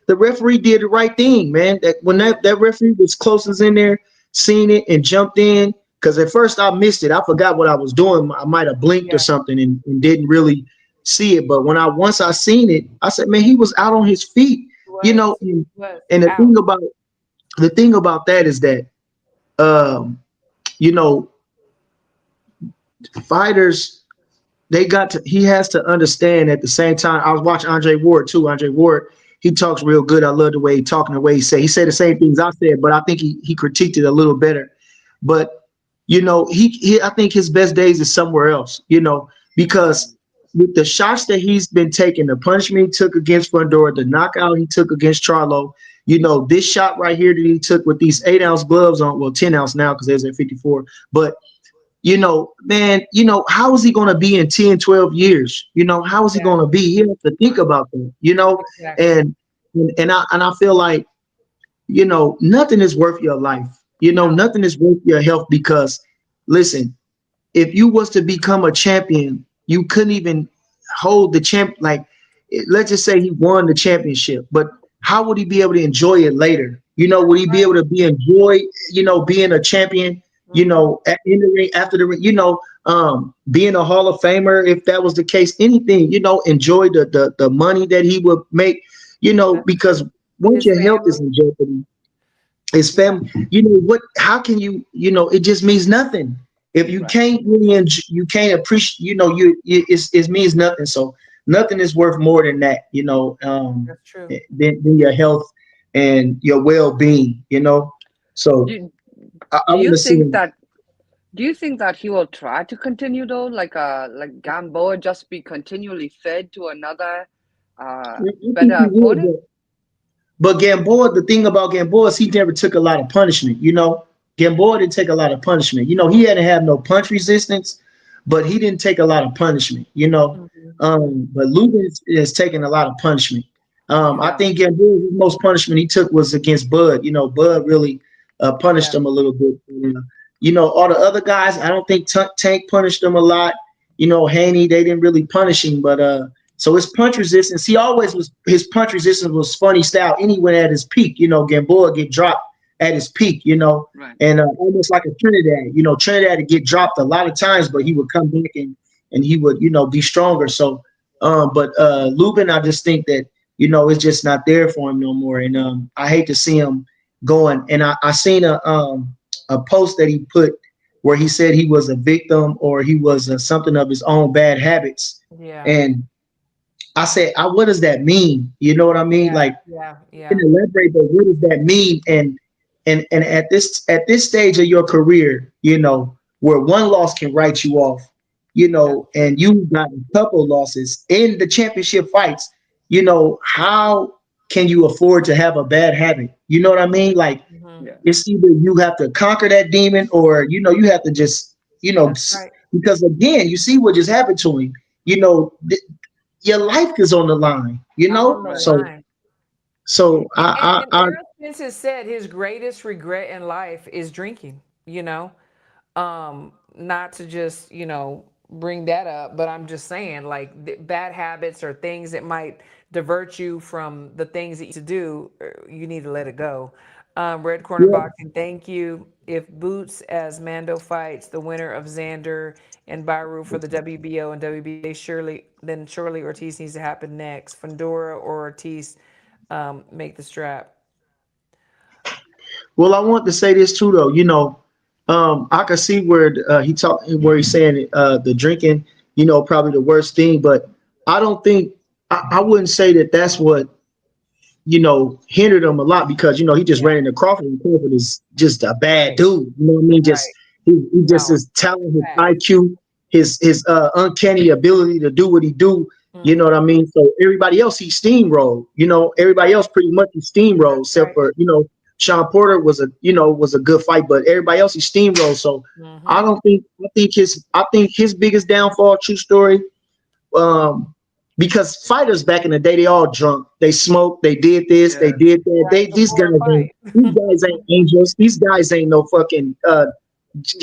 The referee did the right thing, man. That when that referee was closest in there, seen it and jumped in. Because at first I missed it. I forgot what I was doing. I might have blinked or something and didn't really see it. But once I seen it, I said, man, he was out on his feet. And the thing about that is that fighters, he has to understand at the same time. I was watching Andre Ward too. Andre Ward, he talks real good. I love the way he talking, the way he said the same things I said, but I think he critiqued it a little better. But I think his best days is somewhere else, because with the shots that he's been taking, the punishment he took against Fandora, the knockout he took against Charlo, this shot right here that he took with these 8-ounce gloves on, well, 10 ounce now because there's at 54, but man, how is he going to be in 10, 12 years? How is he going to be? He has to think about that, exactly. and I feel like, nothing is worth your life. Nothing is worth your health, because listen, if you was to become a champion, you couldn't even hold the champ. Like, let's just say he won the championship, but how would he be able to enjoy it later? Would he be able to enjoy, being a champion, in the ring, after the ring, being a Hall of Famer, if that was the case, anything, enjoy the money that he would make, because once your health is in jeopardy, His Yeah. family, you know what? How can you? You know, it just means nothing. If you Right. can't really, you can't appreciate. You know, it means nothing. So nothing is worth more than that. You know, That's true. than your health and your well being. You know, so Do I do want you to see think him. that he will try to continue though? Like Gamboa just be continually fed to another I think better he will, opponent? but Gamboa, the thing about Gamboa is he never took a lot of punishment. You know, Gamboa didn't take a lot of punishment. You know, he hadn't had no punch resistance, but he didn't take a lot of punishment. You know, Mhm. but Lubin is taking a lot of punishment. I Yeah. think Gamboa's most punishment he took was against Bud. You know, Bud really punished Yeah. him a little bit. You know, all the other guys, I don't think Tank punished him a lot. You know, Haney, they didn't really punish him, but so his punch resistance, he always was his punch resistance was funny style anywhere at his peak. You know, Gamboa get dropped at his peak, you know, Right. and almost like a Trinidad. You know, Trinidad would get dropped a lot of times, but he would come back and he would, you know, be stronger. So but Lubin, I just think that, you know, it's just not there for him no more. And I hate to see him going. And I seen a post that he put where he said he was a victim or he was something of his own bad habits. Yeah. And I said, what does that mean? You know what I mean? Yeah. Like, Yeah. you Yeah. can elaborate, but what does that mean? And at this stage of your career, you know, where one loss can write you off, you That's know, true. and you got a couple losses in the championship fights, you know, how can you afford to have a bad habit? You know what I mean? Like, Hmm. Yeah. it's either you have to conquer that demon or, you know, you have to just, you know, That's right. because again, you see what just happened to him. You know, your life is on the line, you On know? the Right. So, line. so And I Errol Spence has said his greatest regret in life is drinking, you know? Not to just, bring that up, but I'm just saying, like, bad habits or things that might divert you from the things that you need to do, you need to let it go. Red Corner yeah. Boxing, thank you. If Boots as Mando fights the winner of Xander and Baru for the WBO and WBA, surely Ortiz needs to happen next. Fundora or Ortiz make the strap. Well, I want to say this too, though. You know, I can see where where he's saying the drinking, you know, probably the worst thing, but I don't think I wouldn't say that that's what, you know, hindered him a lot because, you know, he just Yeah, ran into Crawford and Crawford is just a bad right, dude. You know what I mean? right. Just he just No, his talent, his fact. IQ, his uncanny ability to do what he do. You know what Mm-hmm. I mean? So everybody else he steamrolled. You know, everybody else pretty much he steamrolled, That's except right. for, you know, Sean Porter was a good fight, but everybody else he steamrolled. So Mm-hmm. I don't think I think his biggest downfall, true story, um, because fighters back in the day, they all drunk. They smoked. They did this. They Yeah. did that. Right before a fight. These guys ain't angels. These guys ain't no fucking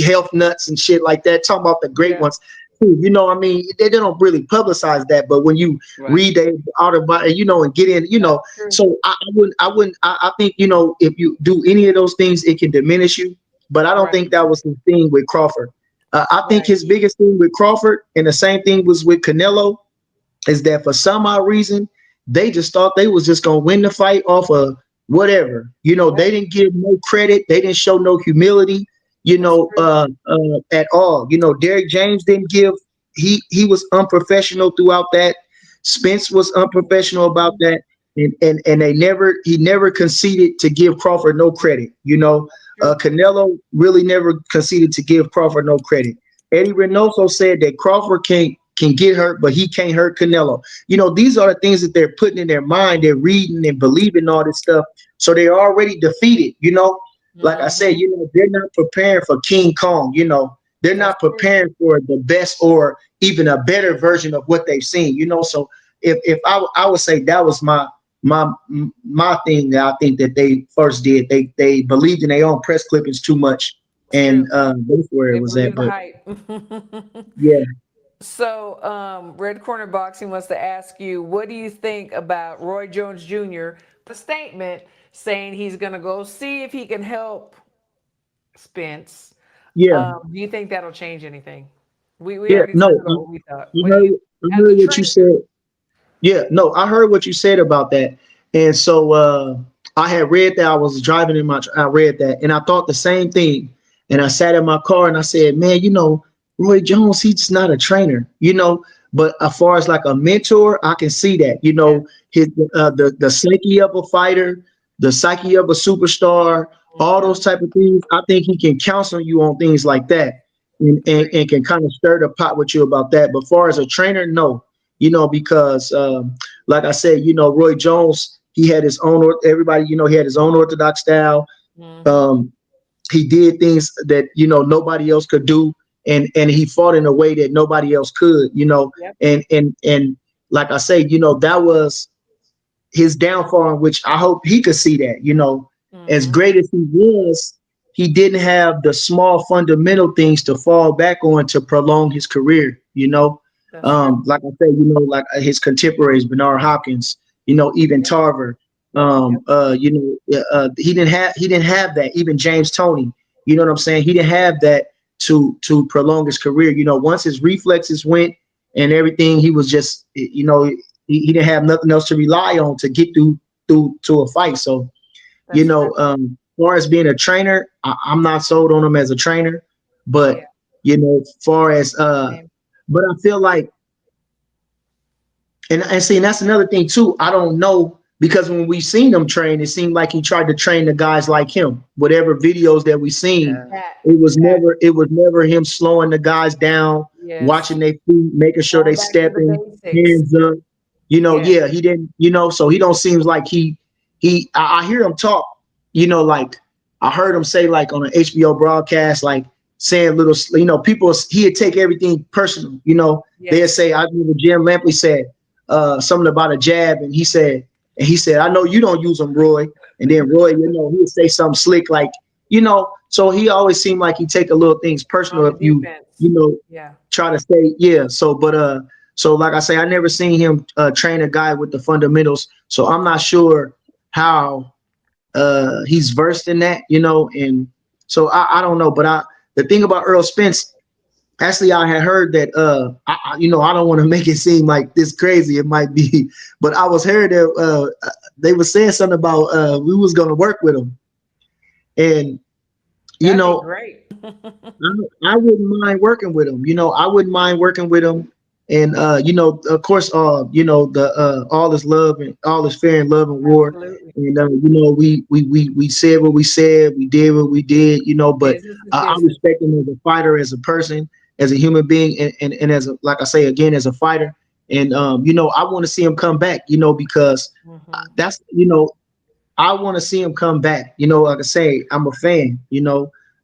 health nuts and shit like that. Talking about the great Yeah, ones. You know, what I mean, they don't really publicize that, but when you Right. read their autobiography, you know, and get in, you that's know, true. so I think, you know, if you do any of those things, it can diminish you. But I don't Right, think that was the thing with Crawford. I think right. his biggest thing with Crawford, and the same thing was with Canelo, is that for some odd reason they just thought they was just gonna win the fight off of whatever. You know, they Yep, didn't give no credit. They didn't show no humility. You that's know, true. at all. You know, Derrick James didn't give. He was unprofessional throughout that. Spence was unprofessional about Mhm. that. And he never conceded to give Crawford no credit. You know, True. Canelo really never conceded to give Crawford no credit. Eddie Reynoso said that Crawford can get hurt, but he can't hurt Canelo. You know, these are the things that they're putting in their mind. They're reading and believing all this stuff. So they're already defeated, you know. Like I said, Hmm. you know, they're not preparing for King Kong, you know. They're That's not true. preparing for the best or even a better version of what they've seen, you know. So if I would say that was my my thing that I think that they first did. They believed in their own press clippings too much. It's And true. that's where it They was at. believe the But hype. yeah, So, Red Corner Boxing wants to ask you, what do you think about Roy Jones Jr. The statement saying he's going to go see if he can help Spence? yeah, Do you think that'll change anything? We yeah. already No, talked about what we thought. I What do heard you, I as a heard what you trainer? said. Yeah, no, I heard what you said about that. And so I had read that. I was driving in my. I read that, and I thought the same thing. And I sat in my car and I said, man, Roy Jones, he's not a trainer, But as far as like a mentor, I can see that, Yeah. his the psyche of a fighter, the psyche of a superstar, all those type of things. I think he can counsel you on things like that, and can kind of stir the pot with you about that. But far as a trainer, no, because like I said, Roy Jones, he had his own. Everybody, he had his own orthodox style. Mm-hmm. Um, he did things that nobody else could do, and he fought in a way that nobody else could, Yep. and like I say, that was his downfall, in which I hope he could see that, as Mm-hmm. great as he was, he didn't have the small fundamental things to fall back on to prolong his career, That's true. like I say, like his contemporaries, Bernard Hopkins, even Yep. Tarver, Yep. he didn't have that. Even James Toney, you know what I'm saying? He didn't have that to prolong his career. Once his reflexes went and everything, he was just, he didn't have nothing else to rely on to get through to a fight. So, That's true. as far as being a trainer, I'm not sold on him as a trainer, Yeah. but far as Same. but I feel like, and see, and that's another thing too. I don't know, because when we seen him train, it seemed like he tried to train the guys like him. Whatever videos that we seen, Yeah. That. it was That. never him slowing the guys down, Yes. watching their feet, making sure they Going back to the stepping, basics. hands up. Yeah. Yeah, he didn't, so he don't seem like I hear him talk, like I heard him say like on an HBO broadcast, like saying little, people, he'd take everything personal, they'd Yes. say, I remember Jim Lampley said something about a jab, and he said, I know you don't use them, Roy. And then Roy, he would say something slick like, so he always seemed like he take a little things On personal the if you, defense. you know, Yeah. try to say, yeah. So like I say, I never seen him train a guy with the fundamentals. So I'm not sure how he's versed in that, and so I don't know. But the thing about Earl Spence, actually, I had heard that I don't want to make it seem like this crazy. It might be, but I was heard that they were saying something about we was gonna work with him, and you That'd be know great. I wouldn't mind working with him. I wouldn't mind working with him. And of course, the all is love and all is fair in love and war. Absolutely. And we said what we said, we did what we did. But Business is I business. respect him as a fighter, as a person, as a human being, and as like I say again, as a fighter. And I want to see him come back. Because Mm-hmm. that's I want to see him come back. Like I say, I'm a fan.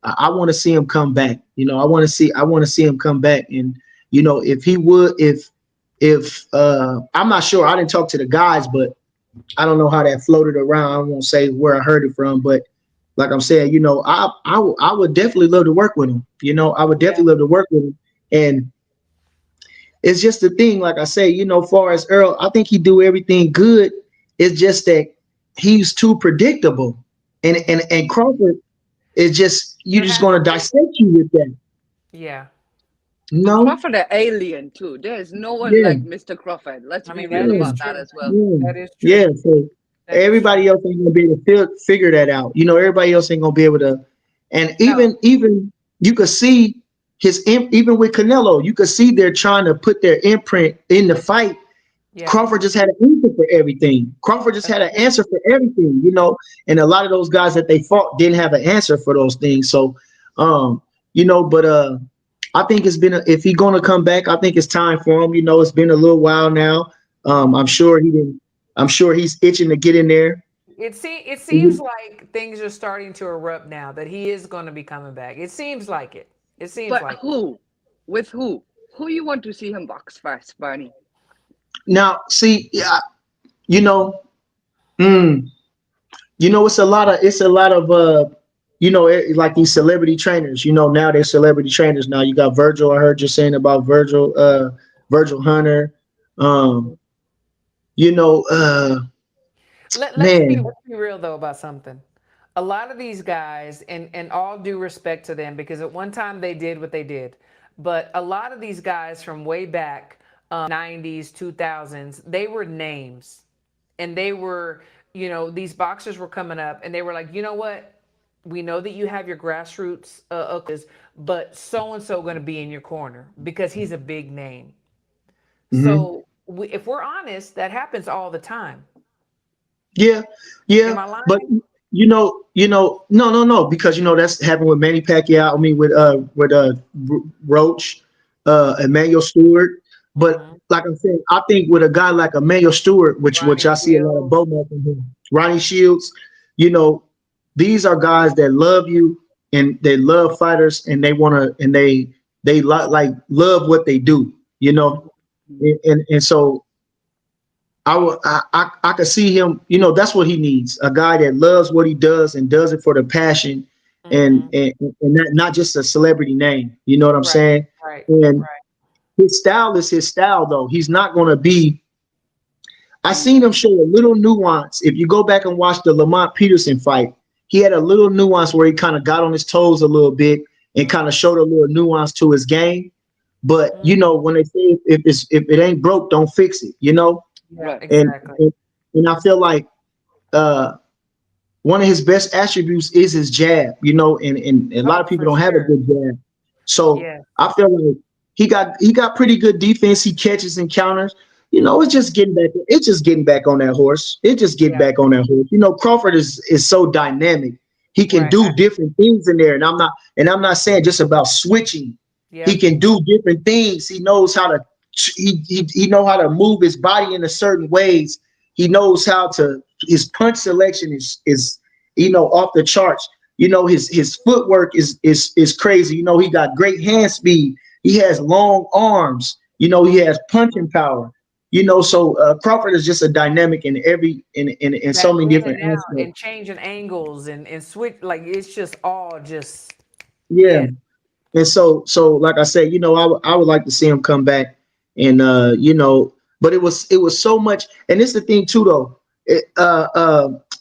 I want to see him come back. I want to see him come back. And if he would, if I'm not sure. I didn't talk to the guys, but I don't know how that floated around. I won't say where I heard it from, but like I'm saying, I would definitely love to work with him. I would Yeah. definitely love to work with him. And it's just the thing, like I say, far as Earl, I think he do everything good. It's just that he's too predictable. And Mm-hmm. and Crawford is just, you're There just has gonna to be. dissect you with that. Yeah. No? Crawford an alien too. There is no one Yeah, like Mr. Crawford. Let's I be mean, real that is about yeah, that true. as well. yeah, That is true. yeah. So That is true. everybody else ain't gonna be able to figure that out. Everybody else ain't gonna be able to. And No. even you could see even with Canelo, you could see they're trying to put their imprint in the fight. Yeah. Crawford just had an answer for everything. Crawford just That's had an true. answer for everything, and a lot of those guys that they fought didn't have an answer for those things. So, but I think if he's gonna come back, I think it's time for him. It's been a little while now. I'm Mm-hmm. sure I'm sure he's itching to get in there. It seems like things are starting to erupt now that he is going to be coming back. It seems like it. It seems But like it. who? With who? Who you want to see him box first, Barney? Now, see, yeah, you know, mm, it's a lot of like these celebrity trainers. Now they're celebrity trainers. Now you got Virgil. I heard you saying about Virgil Hunter. Um, you know, uh, man, Let's be real though about something. A lot of these guys, and all due respect to them, because at one time they did what they did, but a lot of these guys from way back, 90s, 2000s, they were names, and they were, these boxers were coming up and they were like, you know what? We know that you have your grassroots, but so and so going to be in your corner because he's a big name. Hmm. So if we're honest, that happens all the time. Yeah, yeah, Am I but lying? no, no, no, because that's happened with Manny Pacquiao. I mean, with Roach, Emmanuel Stewart. But Hmm. like I said, I think with a guy like Emmanuel Stewart, which Ronnie I see a lot of Shields. Bowman in him, Ronnie Shields, you know, these are guys that love you and they love fighters and they want to and they like love what they do, Hmm. and so I could see him. That's what he needs. A guy that loves what he does and does it for the passion, and Hmm. and, and not just a celebrity name. You know what I'm Right, saying? right, And right. his style is his style, though. He's not going to be. I seen him show a little nuance. If you go back and watch the Lamont Peterson fight, he had a little nuance where he kind of got on his toes a little bit and kind of Hmm. showed a little nuance to his game. But Hmm. when they say if it ain't broke, don't fix it. Yeah, Right. And exactly. and, and I feel like uh, one of his best attributes is his jab, and a lot Oh, of people for don't have a sure. good jab. So Yeah. I feel like he got pretty good defense. He catches and counters. It's Hmm. just getting back. It's just getting back on that horse. It just get Yeah. back on that horse. Crawford is so dynamic. He can Right. do different things in there, and I'm not saying just about switching. He Yep. can do different things. He knows how to he know how to move his body in a certain ways. He knows how to his punch selection is off the charts. His footwork is crazy. He got great hand speed. He has long arms. He has punching power. So Crawford is just a dynamic in every in so That many in and different out aspects. and changing angles and switch, like it's just all just, Yeah. yeah. And so like I said, I would like to see him come back and but it was so much, and it's the thing too though.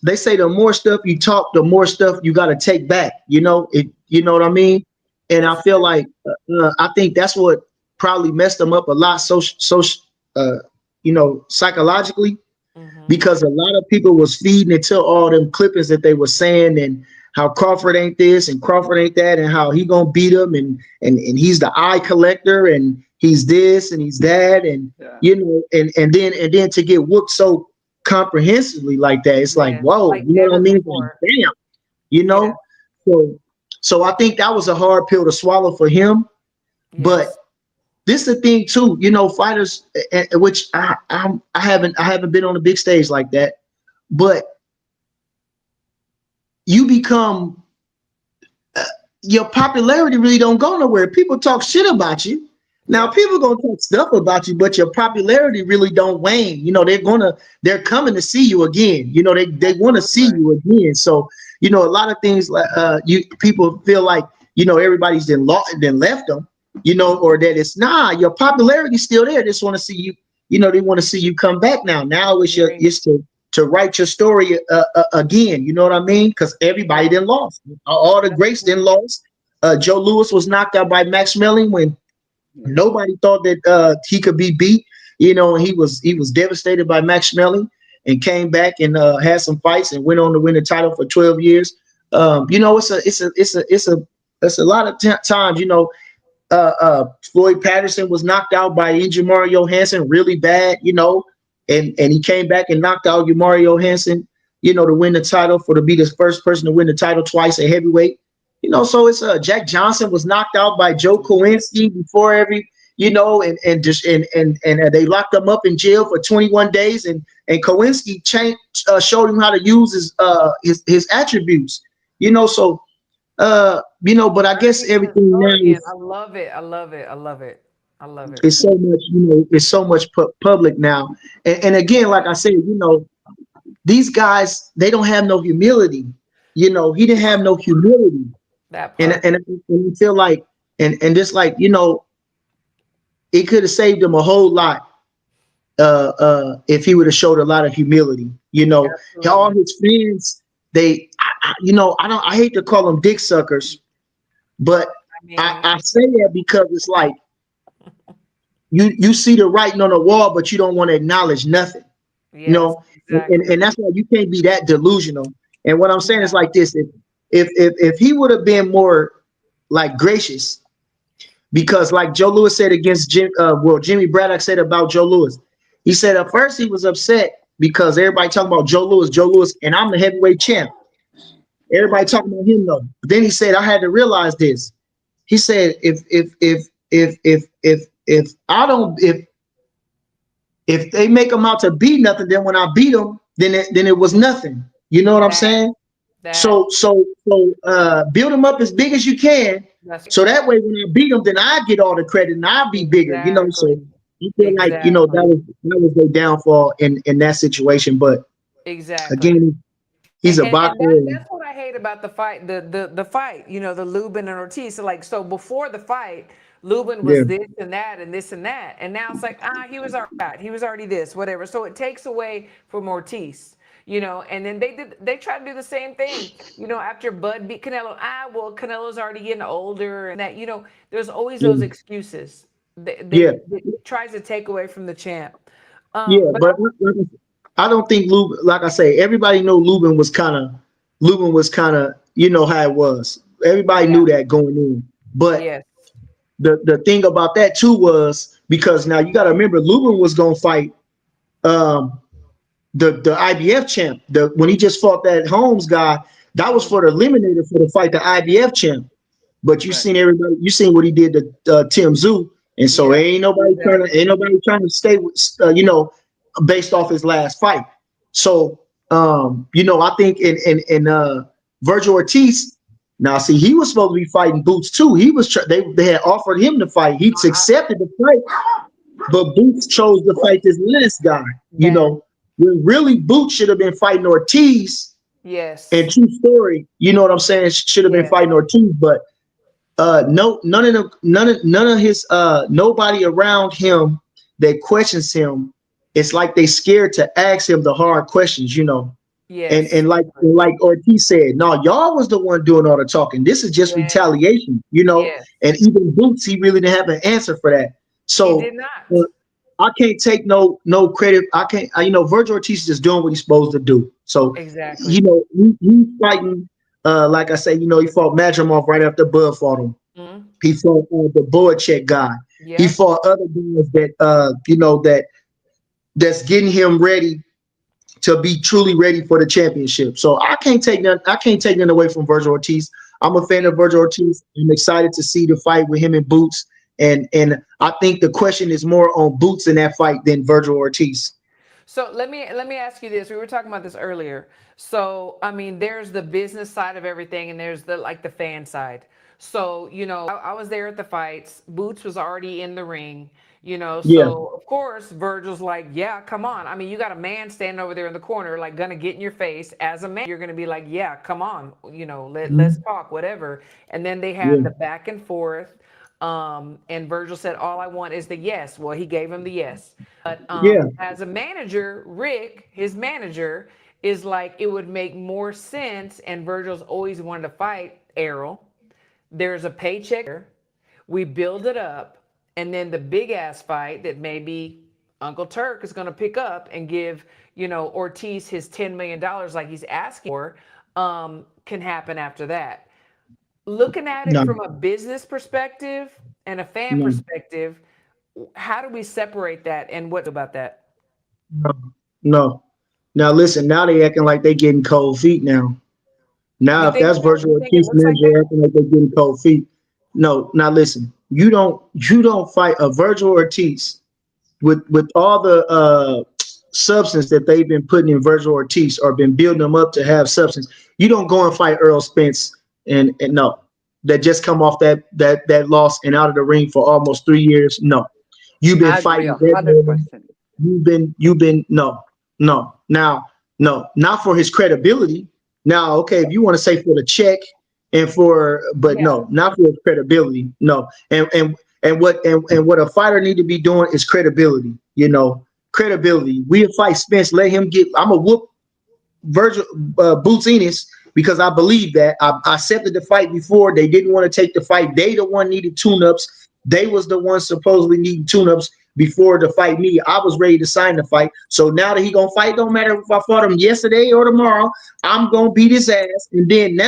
They say the more stuff you talk, the more stuff you got to take back. You know what I mean? And I That's feel true. like I think that's what probably messed them up a lot, uh, psychologically, Hmm. because a lot of people was feeding into all them clippings that they were saying, and how Crawford ain't this and Crawford ain't that, and how he gonna beat him, and he's the eye collector, and he's this and he's that, and Yeah. and then to get whooped so comprehensively like that, it's like, Yeah, whoa, like you know what I never mean? It's like, before. damn, you Yeah. know. So I think that was a hard pill to swallow for him. But Yes. this is the thing too, fighters, which I haven't been on a big stage like that, but you become your popularity really don't go nowhere. People talk shit about you. Now Yep. people gonna talk stuff about you, but your popularity really don't wane. They're coming to see you again. They want to see Absolutely. you again. So a lot of things like you people feel like everybody's then left them. Or that it's your popularity's still there. They just want to see you. They want to see you come back now. Now Agree. it's to write your story again. You know what I mean? Because everybody Yep. then lost. All the greats then Absolutely. lost. Joe Louis was knocked out by Max Melling when Yeah. nobody thought that he could be beat. And he was devastated by Max Melling and came back and had some fights and went on to win the title for 12 years. It's a lot of times. Floyd Patterson was knocked out by Ingemar Johansson really bad, and he came back and knocked out Umar Johansson, to win the title, to be the first person to win the title twice at heavyweight. So it's Jack Johnson was knocked out by Joe Kowinski before and just and they locked him up in jail for 21 days, and Kowinski showed him how to use his attributes, so but I guess Learning his everything now story, and is I love it. I love it. I love it. I love it. it's so much, it's so much public now. And again, like I said, these guys, they don't have no humility. He didn't have no humility. That And part. and, and you feel like and just like, it could have saved him a whole lot if he would have showed a lot of humility. All Absolutely. his fans, I hate to call them dick suckers, but I I, mean, I say that because it's like you see the writing on the wall, but you don't want to acknowledge nothing. You Yes, know, exactly. and that's why you can't be that delusional. And what I'm saying is Yeah. like this: if he would have been more like gracious, because like Joe Louis said against Jimmy Braddock said about Joe Louis, he said at first he was upset because everybody talking about Joe Louis, and I'm the heavyweight champ. Everybody talking about him though. But then he said, I had to realize this. He said, if I don't if they make them out to be nothing, then when I beat them, then it was nothing. You know what I'm That saying? that So build them up as big as you can. that's So that way when I beat them, then I get all the credit and I'll be bigger. You know, so exactly. I feel like, Exactly. that was their downfall in that situation. But Exactly. again, he's a And boxer. that's what I hate about the fight, the fight, the Lubin and Ortiz. So like, so before the fight, Lubin Yeah, was this and that and this and that. And now it's like, he was already that. He was already this, whatever. So it takes away from Ortiz, and then they tried to do the same thing, after Bud beat Canelo. Well, Canelo's already getting older and that, there's always yeah, those excuses. yeah, They tries to take away from the champ. yeah. But But I don't think Lubin, like I say, everybody know Lubin was kind of, how it was. Everybody yeah, knew that going in. But yes, the thing about that too was because now you got to remember Lubin was gonna fight um the IBF champ. When he just fought that Holmes guy, that was for the eliminator for the fight the IBF champ. But Right. you seen what he did to Tim Tszyu, and so yeah, exactly. ain't nobody trying to stay with based off his last fight. So I think in Virgil Ortiz. Now, see, he was supposed to be fighting Boots too. They had offered him to fight. He accepted the fight, but Boots chose to fight this last guy. Ben, When really Boots should have been fighting Ortiz. And yes, true story, you know what I'm saying? Should have been yes, fighting Ortiz, but no, none of his nobody around him that questions him. It's like they scared to ask him the hard questions. And yes, and like Ortiz said, no, y'all was the one doing all the talking. This is just yes, retaliation. yes. And even Boots, he really didn't have an answer for that. He did So not. I can't take no credit. Virgil Ortiz is just doing what he's supposed to do. So Exactly. he's fighting. Like I say, he fought Madrimov right after Bud fought him. Mhm. He fought the Boychek guy. He Yep. fought other guys that's getting him ready to be truly ready for the championship. So I can't take nothing away from Virgil Ortiz. I'm a fan of Virgil Ortiz. I'm excited to see the fight with him and Boots. And I think the question is more on Boots in that fight than Virgil Ortiz. So let me ask you this. We were talking about this earlier. So I mean, there's the business side of everything, and there's the fan side. So I was there at the fights. Boots was already in the ring. Yeah. So of course Virgil's like, yeah, come on. I mean, you got a man standing over there in the corner, like gonna get in your face. As a man, you're gonna be like, yeah, come on. Let's Mhm. talk, whatever. And then they Yeah. had the back and forth. And Virgil said, all I want is the yes. Well, he gave him the yes. But Yeah. as a manager, Rick, his manager, is like, it would make more sense. And Virgil's always wanted to fight Errol. There's a paycheck. We build it up. And then the big ass fight that maybe Uncle Turk is going to pick up and give, Ortiz his $10 million like he's asking for, can happen after that. Looking at it No. from a business perspective and a fan No. perspective, how do we separate that and what about that? No. No. Now listen. Now they acting like they getting cold feet now. Now, if that's Virgil You think it Ortiz looks like manager acting like they're getting cold feet, no. Now listen, you don't fight a Virgil Ortiz with all the substance that they've been putting in Virgil Ortiz or been building them up to have substance. You don't go and fight Earl Spence and no, that just come off that loss and out of the ring for almost 3 years. No, you've been I agree fighting that man. 100%. You've been no. Now, no, not for his credibility. Now, okay, if you want to say for the check but Yeah. no, not for his credibility. No. And what a fighter need to be doing is credibility. Credibility. We'll fight Spence, let him get I'm a whoop Virgil Boots Enos because I believe that. I accepted the fight before. They didn't want to take the fight. They the one needed tune-ups. They was the ones supposedly needing tune-ups. before the fight me. I was ready to sign the fight. So now that he gonna fight, don't matter if I fought him yesterday or tomorrow, I'm gonna beat his ass. And then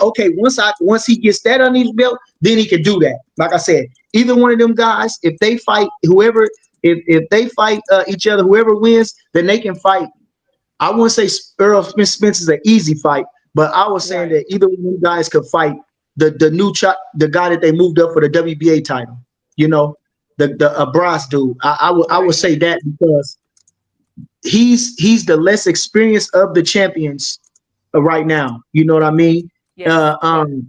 okay, once he gets that under his belt, then he can do that. Like I said, either one of them guys, if they fight whoever, if they fight each other, whoever wins, then they can fight. I wouldn't say Earl Spence is an easy fight, but I was saying that either one of them guys could fight the guy that they moved up for the WBA title. You know, the Brass dude. I would say that because he's the less experienced of the champions right now. You know what I mean? Yes.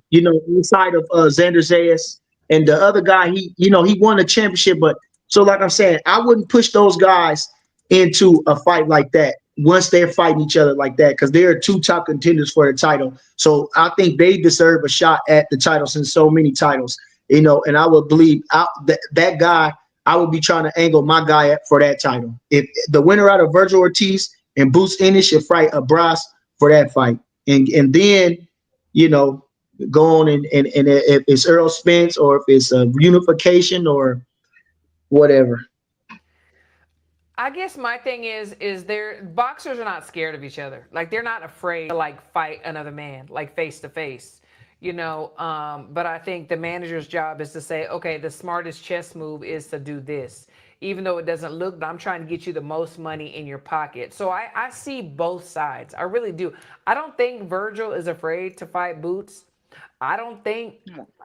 You know, inside of Xander Zayas and the other guy, he won a championship, but so like I'm saying, I wouldn't push those guys into a fight like that once they're fighting each other like that, because they're two top contenders for the title. So I think they deserve a shot at the title since so many titles, you know, and I would believe that guy, I would be trying to angle my guy for that title. If the winner out of Virgil Ortiz and Boots Ennis should fight a Brass for that fight. And then, you know, go on and if it's Earl Spence or if it's a unification or whatever. I guess my thing is boxers are not scared of each other. Like they're not afraid to like fight another man like face to face, you know. But I think the manager's job is to say, okay, the smartest chess move is to do this, even though it doesn't look. But I'm trying to get you the most money in your pocket. So I see both sides. I really do. I don't think Virgil is afraid to fight Boots. I don't think.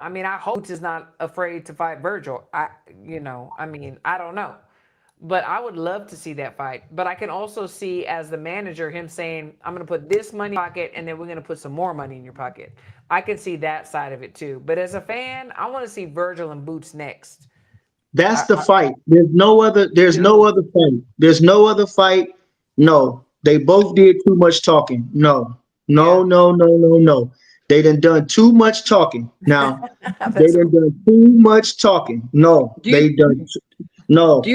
I mean, I hope Boots is not afraid to fight Virgil. I don't know. But I would love to see that fight. But I can also see as the manager him saying, I'm going to put this money in your pocket and then we're going to put some more money in your pocket. I can see that side of it too. But as a fan, I want to see Virgil and Boots next. That's the fight. There's no other fight. There's no other fight. No. They both did too much talking. No. They done too much talking. Now, they done too much talking. No. Do you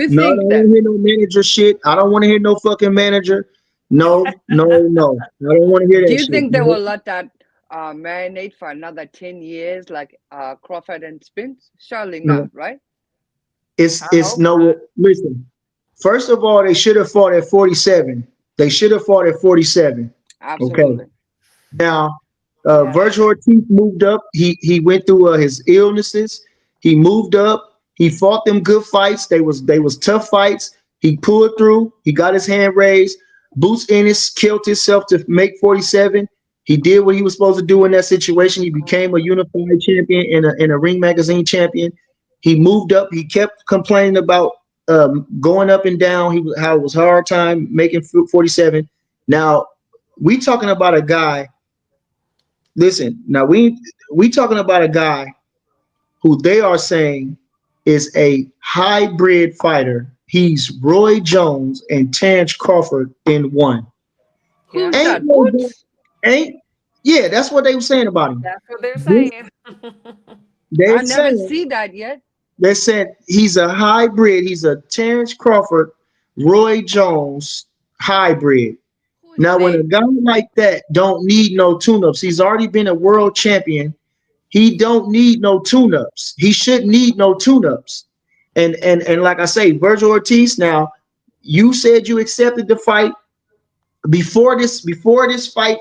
think I don't want to hear no manager shit. I don't want to hear no fucking manager. No. I don't want to hear that shit. Do you think they will let that marinate for another 10 years like Crawford and Spence? Surely not, right? It's no. Listen, first of all, they should have fought at 47. Absolutely. Okay. Now, Virgil Ortiz moved up. He went through his illnesses. He moved up. He fought them good fights. They was tough fights. He pulled through. He got his hand raised. Boots Ennis killed himself to make 47. He did what he was supposed to do in that situation. He became a unified champion and a Ring Magazine champion. He moved up. He kept complaining about going up and down. How it was a hard time making 47. Now we talking about a guy. Listen, now we talking about a guy who they are saying is a hybrid fighter. He's Roy Jones and Terrence Crawford in one. Who's that? Yeah, that's what they were saying about him. That's what they're saying. I never see that yet. They said he's a hybrid. He's a Terrence Crawford, Roy Jones hybrid. Now, when a guy like that don't need no tune-ups, he's already been a world champion. He don't need no tune-ups. He shouldn't need no tune-ups. And like I say, Virgil Ortiz, now, you said you accepted the fight. Before this fight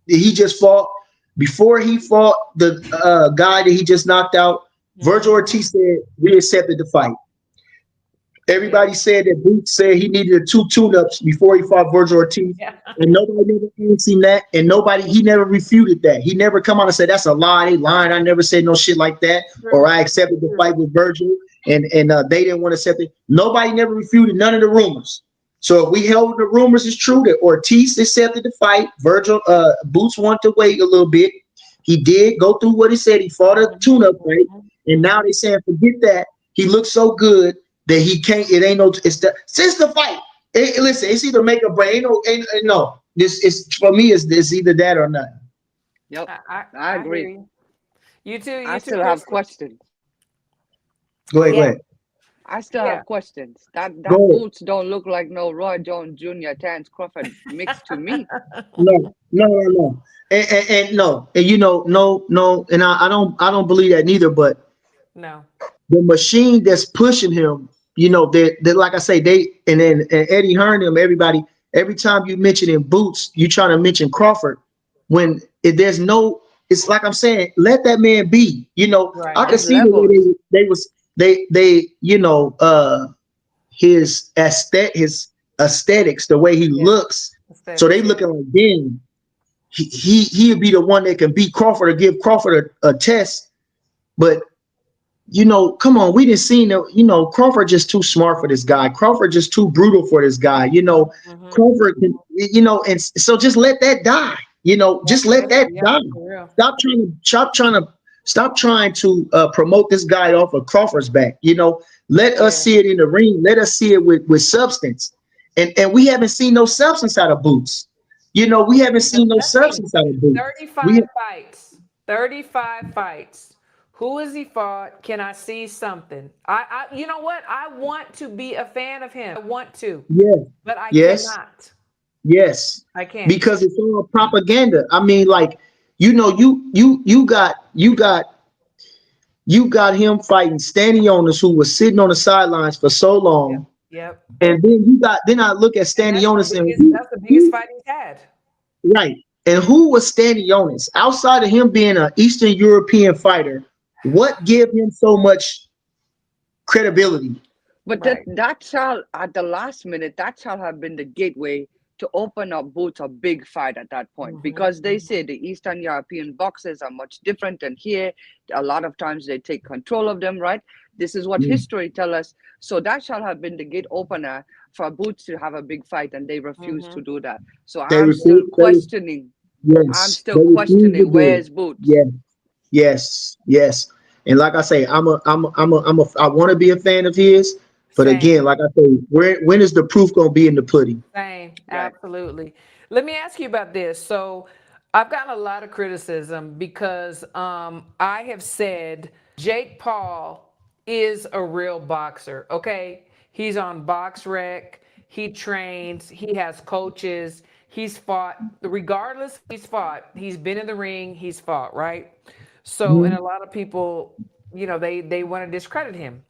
that he just fought, before he fought the guy that he just knocked out, Virgil Ortiz said, we accepted the fight. Everybody said that Boots said he needed 2 tune-ups before he fought Virgil Ortiz. Yeah. And nobody never seen that. And he never refuted that. He never come out and said, that's a lie. They lying. I never said no shit like that. Or I accepted the fight with Virgil and they didn't want to accept it. Nobody never refuted none of the rumors. So if we held the rumors is true that Ortiz accepted the fight, Virgil, Boots wanted to wait a little bit. He did go through what he said. He fought a tune-up fight. And now they saying, forget that. He looks so good that he can't. It ain't no. Since the fight. Listen, it's either make or break. Ain't no. This is for me. It's either that or nothing. Yep, I agree. You too. I still have questions. Go ahead. I still have questions. That Boots don't look like no Roy Jones Jr. Terrence Crawford mix to me. No. And no. And no. And I don't believe that neither. But no. The machine that's pushing him you know, they like I say, and Eddie Hearn them, everybody, every time you mention in Boots, you trying to mention Crawford when there's no, it's like I'm saying, let that man be. You know, Right. I can There's see the way levels. they you know, his aesthetics, the way he Yeah. looks. So they Aesthetics, yeah. looking like, damn, he'd be the one that can beat Crawford or give Crawford a test. But you know, come on, we didn't see no, you know, Crawford just too smart for this guy. Crawford just too brutal for this guy. You know, Mm-hmm. Crawford can, you know, and so just let that die. You know, just let that Yeah, die. for real. Stop trying to promote this guy off of Crawford's back. You know, let us Yeah. see it in the ring. Let us see it with substance. And we haven't seen no substance out of Boots. You know, we haven't seen no Nothing. substance out of Boots. 35 fights. 35 fights. Who has he fought? Can I see something? You know what? I want to be a fan of him. I want to, Yes, but I yes, cannot. yes. I can't. Because it's all propaganda. I mean, like, you know, you got him fighting Stanionis, who was sitting on the sidelines for so Yep. long. Yep. And then I look at And Stanionis and that's the biggest fight he's had. right. And who was Stanionis? Outside of him being an Eastern European fighter, what gave him so much credibility? But Right. that shall, at the last minute, that shall have been the gateway to open up Boots a big fight at that point, because they say the Eastern European boxers are much different than here. A lot of times they take control of them, right? This is what history tell us. So that shall have been the gate opener for Boots to have a big fight, and they refused to do that. So They I'm still refused. questioning. I'm Yes, still they refused to questioning do it. where's Boots. Yes, yes, yes. And like I say, I want to be a fan of his, but Same. again, like I say, when is the proof gonna be in the pudding? Same. Right. Absolutely. Let me ask you about this. So I've gotten a lot of criticism because I have said Jake Paul is a real boxer. Okay. He's on Box Rec. He trains. He has coaches. He's fought, regardless, he's fought. He's been in the ring. He's fought, right? So, and Mhm. a lot of people, you know, they want to discredit him.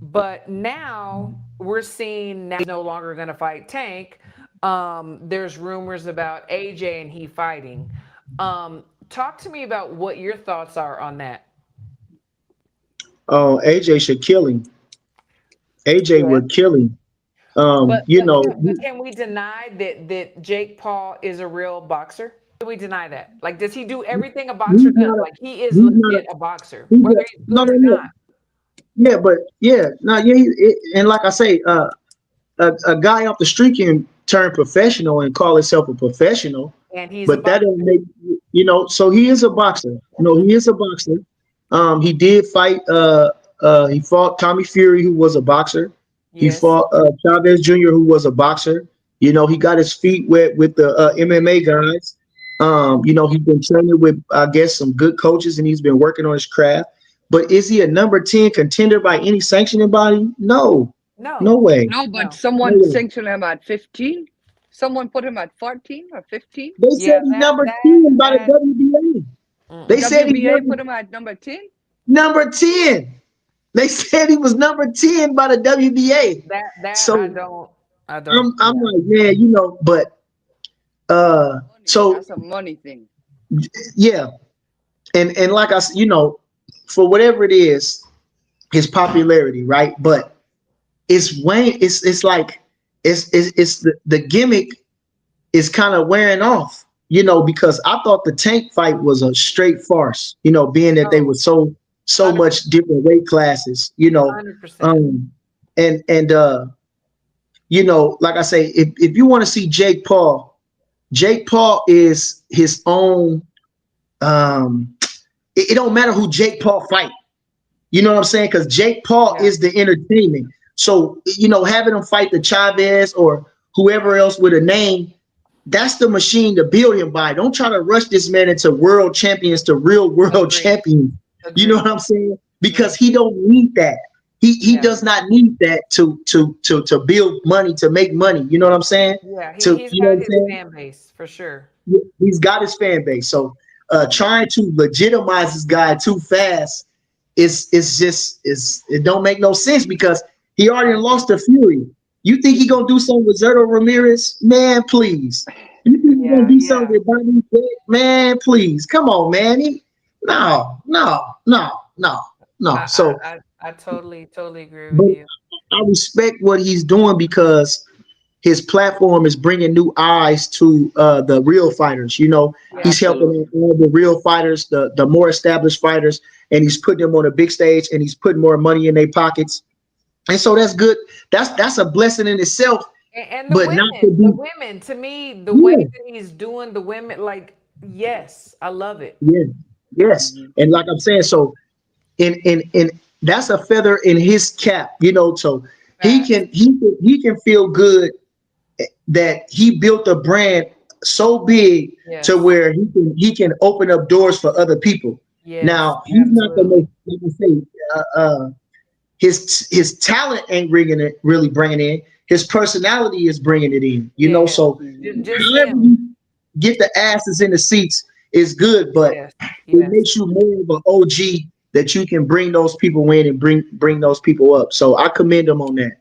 But now we're seeing now he's no longer going to fight Tank. There's rumors about AJ and he fighting. Talk to me about what your thoughts are on that. Oh, AJ should kill him. AJ Yeah. would kill him. But You but know, can, but can we deny that Jake Paul is a real boxer? Can we deny that? Like, does he do everything a boxer he's does? not a, Like, he is he's not a, legit a boxer, he's whether a, he's no, good no, or no. not. Yeah, but yeah, no, yeah, and like I say, a guy off the street can turn professional and call himself a professional, And he's a but that don't boxer. make, you know. So he is a boxer. No, he is a boxer. He did fight. He fought Tommy Fury, who was a boxer. He Yes. fought Chavez Jr., who was a boxer. You know, he got his feet wet with the MMA guys. You know, he's been training with, I guess, some good coaches, and he's been working on his craft. But is he a number 10 contender by any sanctioning body? No, No. no way. No, but No. No someone way. sanctioned him at 15. Someone put him at 14 or 15. They said Yeah. he's That number that 10 by the that. WBA. They Mm-mm. said he's WBA put him at number 10. number 10. They said he was number 10 by the WBA. That I So don't. I don't. I'm Yeah. like, man, you know, but Money. so That's a money thing. yeah. And like I said, you know, for whatever it is, his popularity, right? But it's Wayne, it's like it's the gimmick is kind of wearing off, you know, because I thought the Tank fight was a straight farce, you know, being that they Oh, were so much 100%. different weight classes, you know. 100%. Um and you know, like I say, if you want to see Jake Paul is his own it don't matter who Jake Paul fight. You know what I'm saying? Because Jake Paul Yeah. is the entertainment. So, you know, having him fight the Chavez or whoever else with a name, that's the machine to build him by. Don't try to rush this man into world champions to real world Agreed. champions. You know Agreed. what I'm saying? Because Yeah. he don't need that. He Yeah. does not need that to build money, to make money. You know what I'm saying? Yeah. To He's you know what got I'm his saying? fan base for sure. He's got his fan base. So trying to legitimize this guy too fast is it don't make no sense because He already lost to Fury. You think he gonna do something with Zerto Ramirez? Man, please. You think he gonna Yeah, do something yeah. with Bobby? Man, please. Come on, man. No, no, no, no, no. I, So, I totally agree with but you. I respect what he's doing because his platform is bringing new eyes to the real fighters. Yeah, He's helping Absolutely. all the real fighters, the more established fighters, and he's putting them on a big stage, and he's putting more money in their pockets. And so that's good. That's a blessing in itself. and But not to the be, women, to me, the way yeah, that he's doing the women, like, yes, I love it. yeah, yes. Hmm. And like I'm saying, so in that's a feather in his cap. So Facts. he can feel good that he built a brand so big to Yes, where he can open up doors for other people. yes, Now he's not the absolutely. most, like I say, his talent ain't really bringing in. His personality is bringing it in. Yes, So Hmm. just however him. you get the asses in the seats is good, but Yes, it yes, makes you more of an OG that you can bring those people in and bring those people up. So I commend him on that.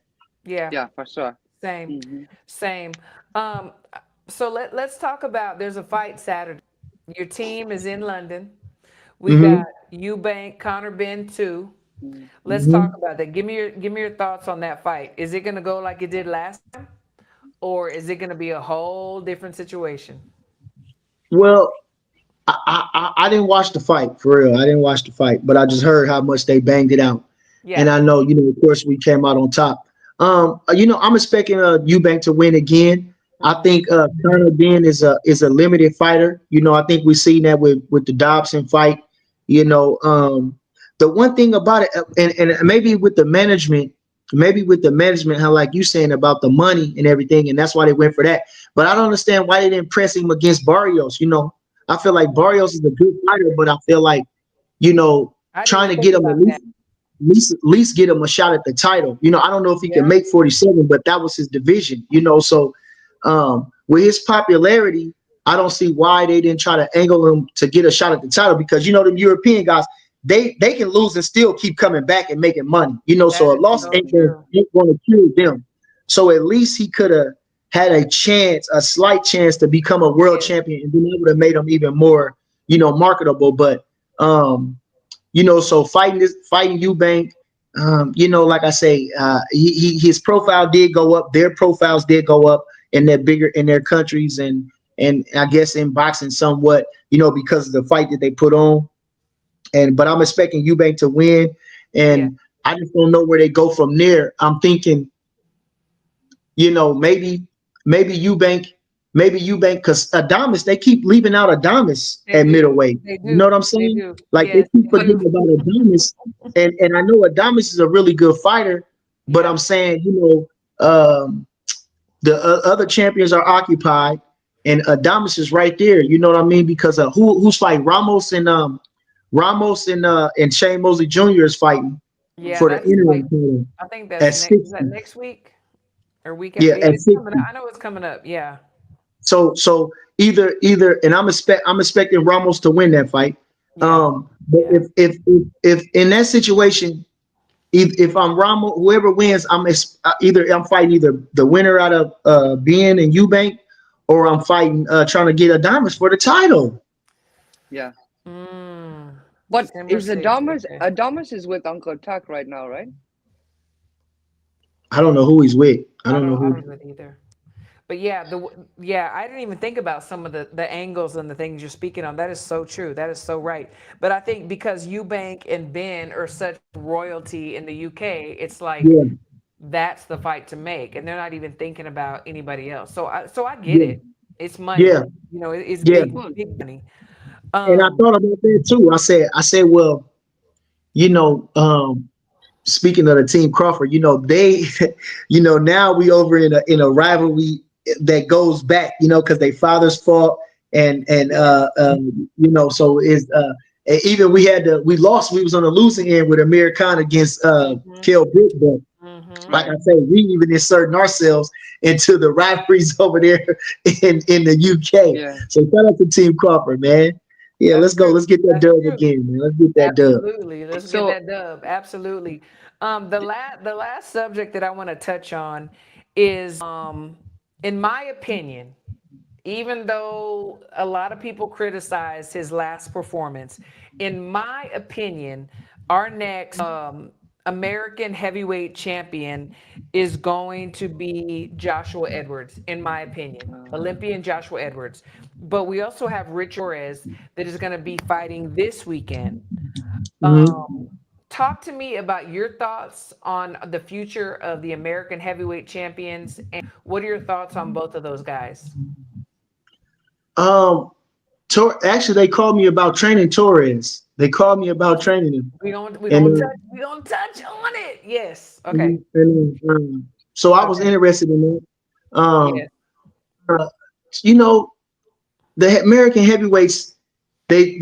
yeah. Yeah, for sure. Same, Hmm. same. Um, so let's talk about. There's a fight Saturday. Your team is in London. We got Hmm. Eubank, Connor Ben 2. Let's talk Hmm. about that. Give me your thoughts on that fight. Is it gonna go like it did last time, or is it gonna be a whole different situation? Well, I didn't watch the fight for real. I didn't watch the fight, but I just heard how much they banged it out, and Yeah, I know of course we came out on top. I'm expecting Eubank to win again. I mm, think Conor Ben is a limited fighter. I think we've seen that with the Dobson fight. The one thing about it, and maybe with the management, how like you saying about the money and everything, and that's why they went for that. But I don't understand why they didn't press him against Barrios. I feel like mm. Barrios is a good fighter, but I feel like, you know, I didn't trying even to think get him at about that. least get him a shot at the title. I don't know if he can Yeah, make 47, but that was his division. So with his popularity, I don't see why they didn't try to angle him to get a shot at the title because them European guys, they can lose and still keep coming back and making money. that So a is loss so ain't going true. to kill them. So at least he could have had a slight chance to become a world Yes. champion, and then that would have made him even more, marketable. But so fighting Eubank, like I say, his profile did go up. Their profiles did go up in their countries, and I guess in boxing somewhat, because of the fight that they put on. But I'm expecting Eubank to win, Yeah. and I just don't know where they go from there. I'm thinking, maybe Eubank, because Adamas, they keep leaving out Adamas They at do. middleweight. They You know do. what I'm They saying? do. Like they Yes, keep they But do. forgetting about Adamas, and I know Adamas is a really good fighter, but Yeah. I'm saying, the other champions are occupied, and Adamas is right there. You know what I mean? Because who's fighting Ramos and Shane Mosley Jr. is fighting Yeah, for the that's like, interim title I think that's at next, is 60. that next week or week? Yeah, at It's coming up. 60. I know it's coming up. Yeah. So either, and I'm expecting Ramos to win that fight. Yeah. But Yeah. if in that situation, if I'm Ramos, whoever wins, I'm fighting either the winner out of Benn and Eubank, or I'm fighting trying to get Adamas for the title. yeah, Mm. but December is 6th. Adamas Okay. Adamas is with Uncle Tuck right now, right? I don't know who he's with. I I don't know don't I who. don't know it either. But yeah, yeah, I didn't even think about some of the angles and the things you're speaking on. That is so true. That is so right. But I think because Eubank and Ben are such royalty in the UK, it's like Yeah, that's the fight to make, and they're not even thinking about anybody else. So I get yeah, it. It's money. yeah, It's yeah. Cool. big money. And I Um, thought about that too. I said, well, you know, um, speaking of the team Crawford, they, now we over in a rivalry that goes back, because they fathers fought, and yes. so is even we lost. We was on the losing end with Amir Khan against Mhm. Kell Brook, but Mhm. like I Right. say, we even inserting ourselves into the rivalries over there in the UK. Yeah. So shout out to Team Crawford, man. Yeah, That's let's go. true. Let's get that That's dub true. again, man. Let's get that dub. Absolutely. Let's get So that dub. Absolutely. The last subject that I want to touch on is, in my opinion, even though a lot of people criticized his last performance, in my opinion, our next American heavyweight champion is going to be Joshua Edwards, in my opinion, Olympian Joshua Edwards. But we also have Rich Torrez that is going to be fighting this weekend. Mhm. Talk to me about your thoughts on the future of the American heavyweight champions, and what are your thoughts on both of those guys? Um, Actually, they called me about training Torres. They called me about training him, We and don't touch we don't touch on it. Yes. Okay. so I was Okay. interested in that. Yes. Uh, you know, the American heavyweights, they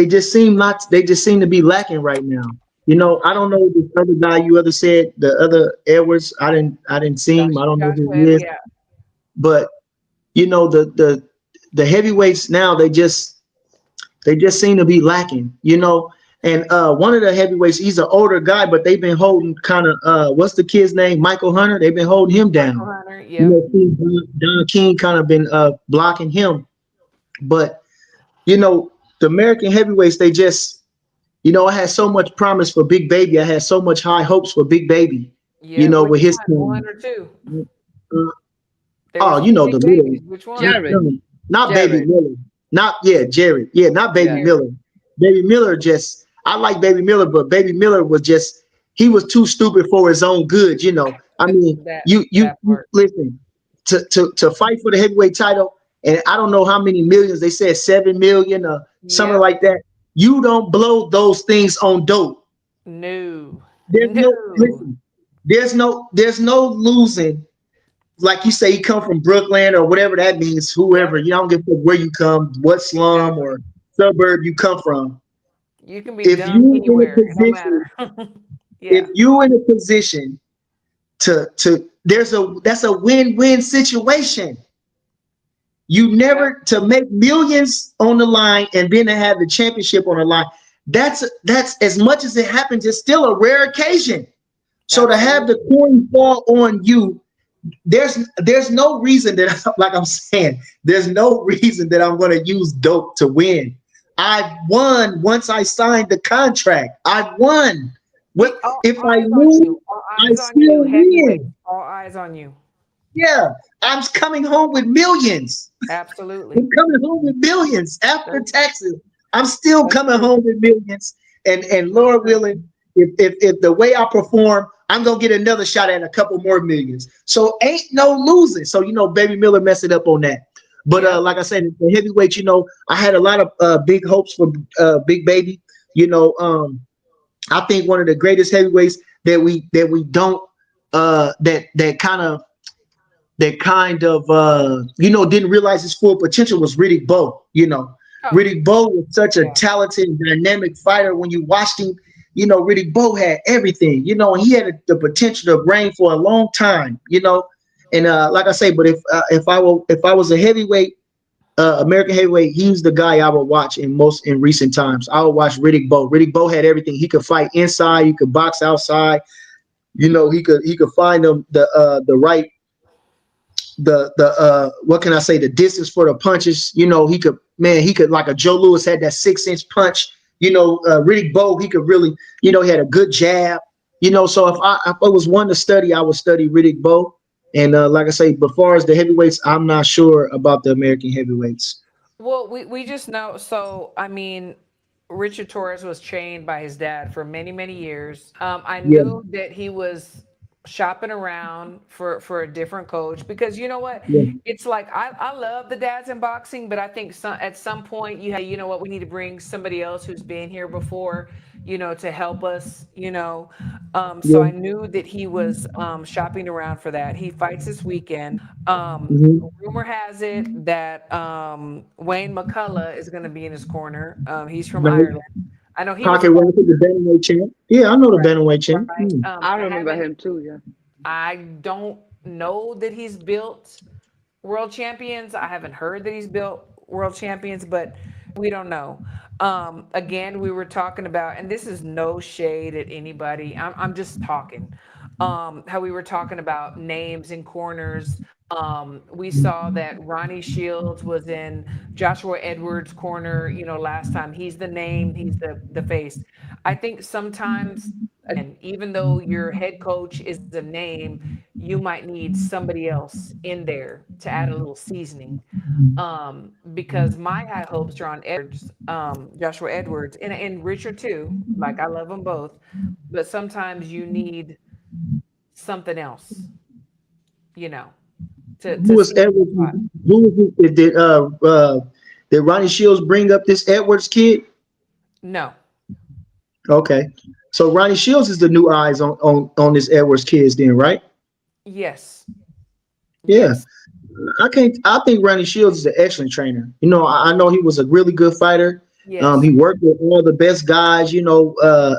just seem not. They just seem to be lacking right now. I don't know this other guy you other said, the other Edwards. I didn't see him. I don't know who Joshua he Edwards. is, Yeah. but the heavyweights now they just seem to be lacking, And one of the heavyweights, he's an older guy, but they've been holding kind of what's the kid's name? Michael Hunter. They've been holding him Michael down. Hunter. Yep. Don King kind of been blocking him. But the American heavyweights, they just, I had so much promise for Big Baby. I had so much high hopes for Big Baby, Yeah. Which with his one team. or two? Uh, There was oh, two the big little, babies. Which one? Jared. not Baby Jared. Miller. Not, yeah, Jared. Yeah, not Baby Yeah. Miller. Baby Miller just, I like Baby Miller, but Baby Miller was just, he was too stupid for his own good. I mean, That you part. listen, to fight for the heavyweight title, and I don't know how many millions, they said 7 million or something Yep. like that. You don't blow those things on dope. No. There's no, No. listen, there's no losing. Like you say, you come from Brooklyn or whatever that means, Yep. whoever, you don't give a fuck where you come, what slum Exactly. or suburb you come from. You can be If dumb you in a anywhere. It don't position, matter. if Yeah. you in a position to that's a win-win situation. You Yep. never to make millions on the line and then to have the championship on the line. That's as much as it happens, it's still a rare occasion. So to have the Absolutely. coin fall on you, there's no reason that like I'm saying, there's no reason that I'm going to use dope to win. I won once I signed the contract. I won. What All if I eyes on lose? you. All I eyes on you. still Heavyweight. win. All eyes on you. Yeah, I'm coming home with millions. Absolutely. I'm coming home with millions after That's, taxes. I'm still that's coming true. home with millions. And That's Lord true. willing, if the way I perform, I'm gonna get another shot at a couple more millions. So ain't no losing. So Baby Miller messed it up on that. But Yep. like I said, the heavyweight, I had a lot of big hopes for Big Baby. I think one of the greatest heavyweights that we don't that kind of didn't realize his full potential was Riddick Bowe. Oh, Riddick Bowe was such a yeah. talented, dynamic fighter. When you watched him, Riddick Bowe had everything. And he had the potential to reign for a long time. And like I say, but if I was a heavyweight, American heavyweight, he's the guy I would watch in recent times. I would watch Riddick Bowe. Riddick Bowe had everything. He could fight inside. He could box outside. He could find the right what can I say, the distance for the punches. He could like a Joe Louis had that 6-inch punch. Riddick Bowe, he could really, he had a good jab. So if I was one to study, I would study Riddick Bowe. And like I say, but far as the heavyweights, I'm not sure about the American heavyweights. Well, we just know. So, I mean, Richard Torres was trained by his dad for many, many years. I Yeah, knew that he was shopping around for a different coach, because you know what? yeah, It's like I love the dads in boxing, but I think at some point you know what, we need to bring somebody else who's been here before, to help us, so yeah. I knew that he was shopping around for that. He fights this weekend. Mm-hmm. Rumor has it that Wayne McCullough is going to be in his corner. He's from Right. Ireland. I know he was Pocket a rank the boxer, bantamweight champ. Yeah, I know the right? bantamweight champ. Right. Mm. I I remember haven't. him too. Yeah. I don't know that he's built world champions. I haven't heard that he's built world champions, but We don't know. Again, we were talking about, and this is no shade at anybody. I'm just talking. How we were talking about names and corners. We saw that Ronnie Shields was in Joshua Edwards' corner, last time. He's the name, he's the face. I think sometimes, again, even though your head coach is a name, you might need somebody else in there to add a little seasoning. Because my high hopes are on Edwards, Joshua Edwards, and Richard too. Like I love them both, but sometimes you need something else, you know, Who to was see the Edwards? spot. Who was it? Did Ronnie Shields bring up this Edwards kid? No, Okay, so Ronnie Shields is the new eyes on this Edwards kids, then, right? yes, Yeah, yes, I can't. I think Ronnie Shields is an excellent trainer. I know he was a really good fighter. yes. He worked with all the best guys.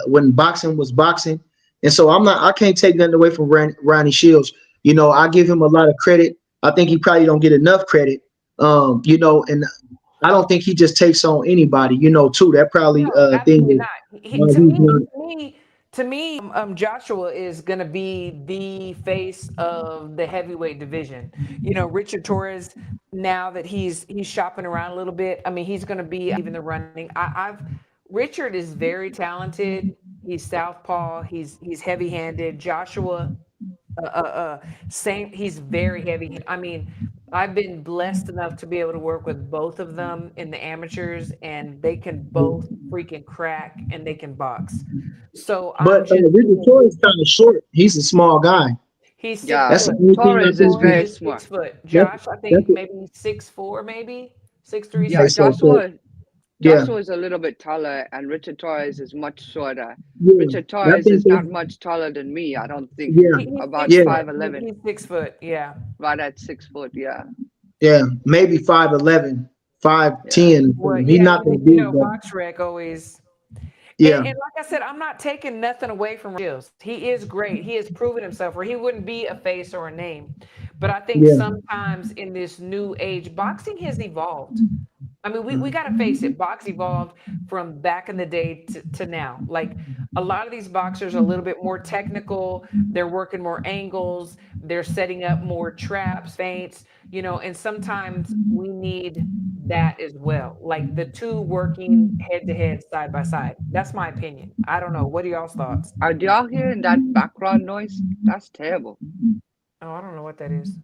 When boxing was boxing, and so I'm not. I can't take nothing away from Ronnie Shields. I give him a lot of credit. I think he probably don't get enough credit. And I don't think he just takes on anybody. Too. That probably No, thing absolutely is not. why he's not. To me, Joshua is going to be the face of the heavyweight division. Richard Torrez. Now that he's shopping around a little bit, I mean, he's going to be even the running. Richard is very talented. He's southpaw. He's heavy-handed. Joshua, same. He's very heavy. I mean, I've been blessed enough to be able to work with both of them in the amateurs, and they can both freaking crack and they can box. So I'm But just Richard Torres kind of short. He's a small guy. he's six Yeah, That's the foot. only thing I Torres is think. Torres very is smart. 6 foot. That's Josh, I that's think maybe 6'4", maybe 6'3", Yeah, okay. six four. So yeah, Joshua is a little bit taller, and Richard Torres is much shorter. yeah. Richard I Torres think is not that. much taller than me. I don't think Yeah, He's about six yeah, foot. 5'11", He's 6 foot. Yeah, right at 6 foot. Yeah, yeah. Maybe 5'11", yeah. 5'10". well, He's yeah, not that big, but Box Rec always. yeah, And like I said, I'm not taking nothing away from Shields. He is great. He has proven himself, or he wouldn't be a face or a name. But I think yeah. sometimes in this new age, boxing has evolved. I mean, we got to face it. Box evolved from back in the day to now. Like a lot of these boxers are a little bit more technical. They're working more angles. They're setting up more traps, feints, and sometimes we need that as well. Like the two working head to head, side by side. That's my opinion. I don't know. What are y'all's thoughts? Are y'all hearing that background noise? That's terrible. Oh, I don't know what that is.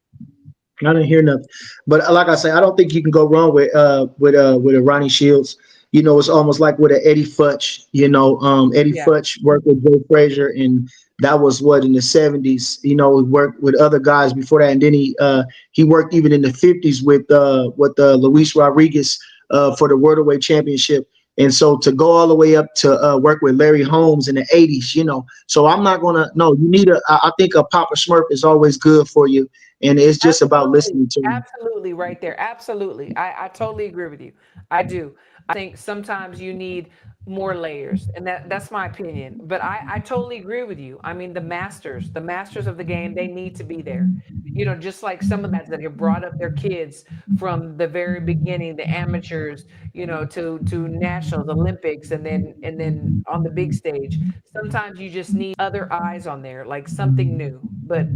I didn't hear nothing. But like I say, I don't think you can go wrong with a Ronnie Shields. It's almost like with an Eddie Futch. Eddie Yeah. Futch worked with Joe Frazier, and that was what in the '70s. He worked with other guys before that, and then he worked even in the '50s with Luis Rodriguez for the Worldwide Championship. And so to go all the way up to work with Larry Holmes in the '80s, so I'm not gonna. No, you need I think a Papa Smurf is always good for you, and it's just about Absolutely. listening to him. Absolutely, right there. Absolutely. I totally agree with you. I do. I think sometimes you need more layers, and that's my opinion. But I totally agree with you. I mean, the masters of the game, they need to be there. Just like some of that have brought up their kids from the very beginning, the amateurs, to nationals, Olympics, and then on the big stage. Sometimes you just need other eyes on there, like something new. But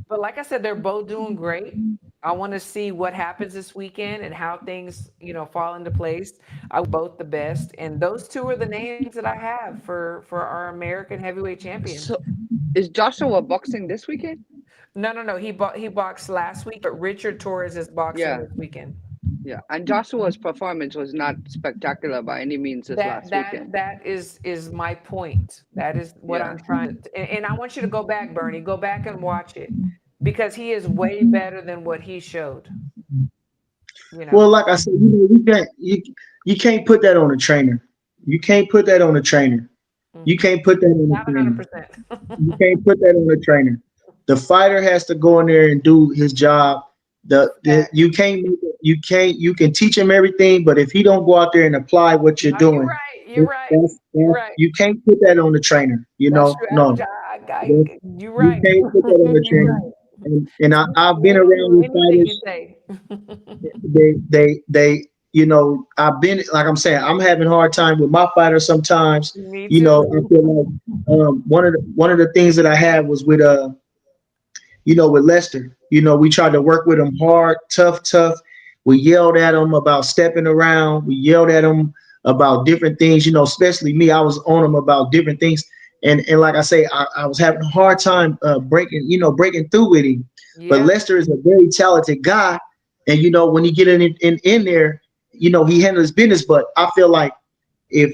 like I said, they're both doing great. I want to see what happens this weekend and how things, fall into place. I wish both the best, and those two are the names that I have for our American heavyweight champions. So, is Joshua boxing this weekend? No, no, no. He boxed last week, but Richard Torres is boxing Yeah, this weekend. yeah. And Joshua's performance was not spectacular by any means this That last that weekend. that is my point. That is what Yeah. I'm trying to, and I want you to go back, Bernie. Go back and watch it because he is way better than what he showed. You know. Well, like I said, you can't put that on a trainer. You can't put that on a trainer. You Mhm. can't put that on Not a trainer. 100%. You can't put that on a trainer. The fighter has to go in there and do his job. Facts. You can teach him everything, but if he don't go out there and apply what you're No, you're doing, right. You're right. You're that's right. you can't put that on the trainer. That's true. No, You're you right. can't put that on the You're trainer. right. And Some I've people been ain't gonna around do with anything you fighters. say. They you know, I've been like I'm saying, I'm having a hard time with my fighter sometimes. Me You too. know, I feel like one of the things that I had was with you know, with Lester. You know, we tried to work with him hard, tough. We yelled at him about stepping around. We yelled at him about different things. You know, especially me, I was on him about different things. And like I say, I was having a hard time breaking through with him. But Yeah. Lester is a very talented guy, and you know, when he get in there, you know, he handles his business. But I feel like if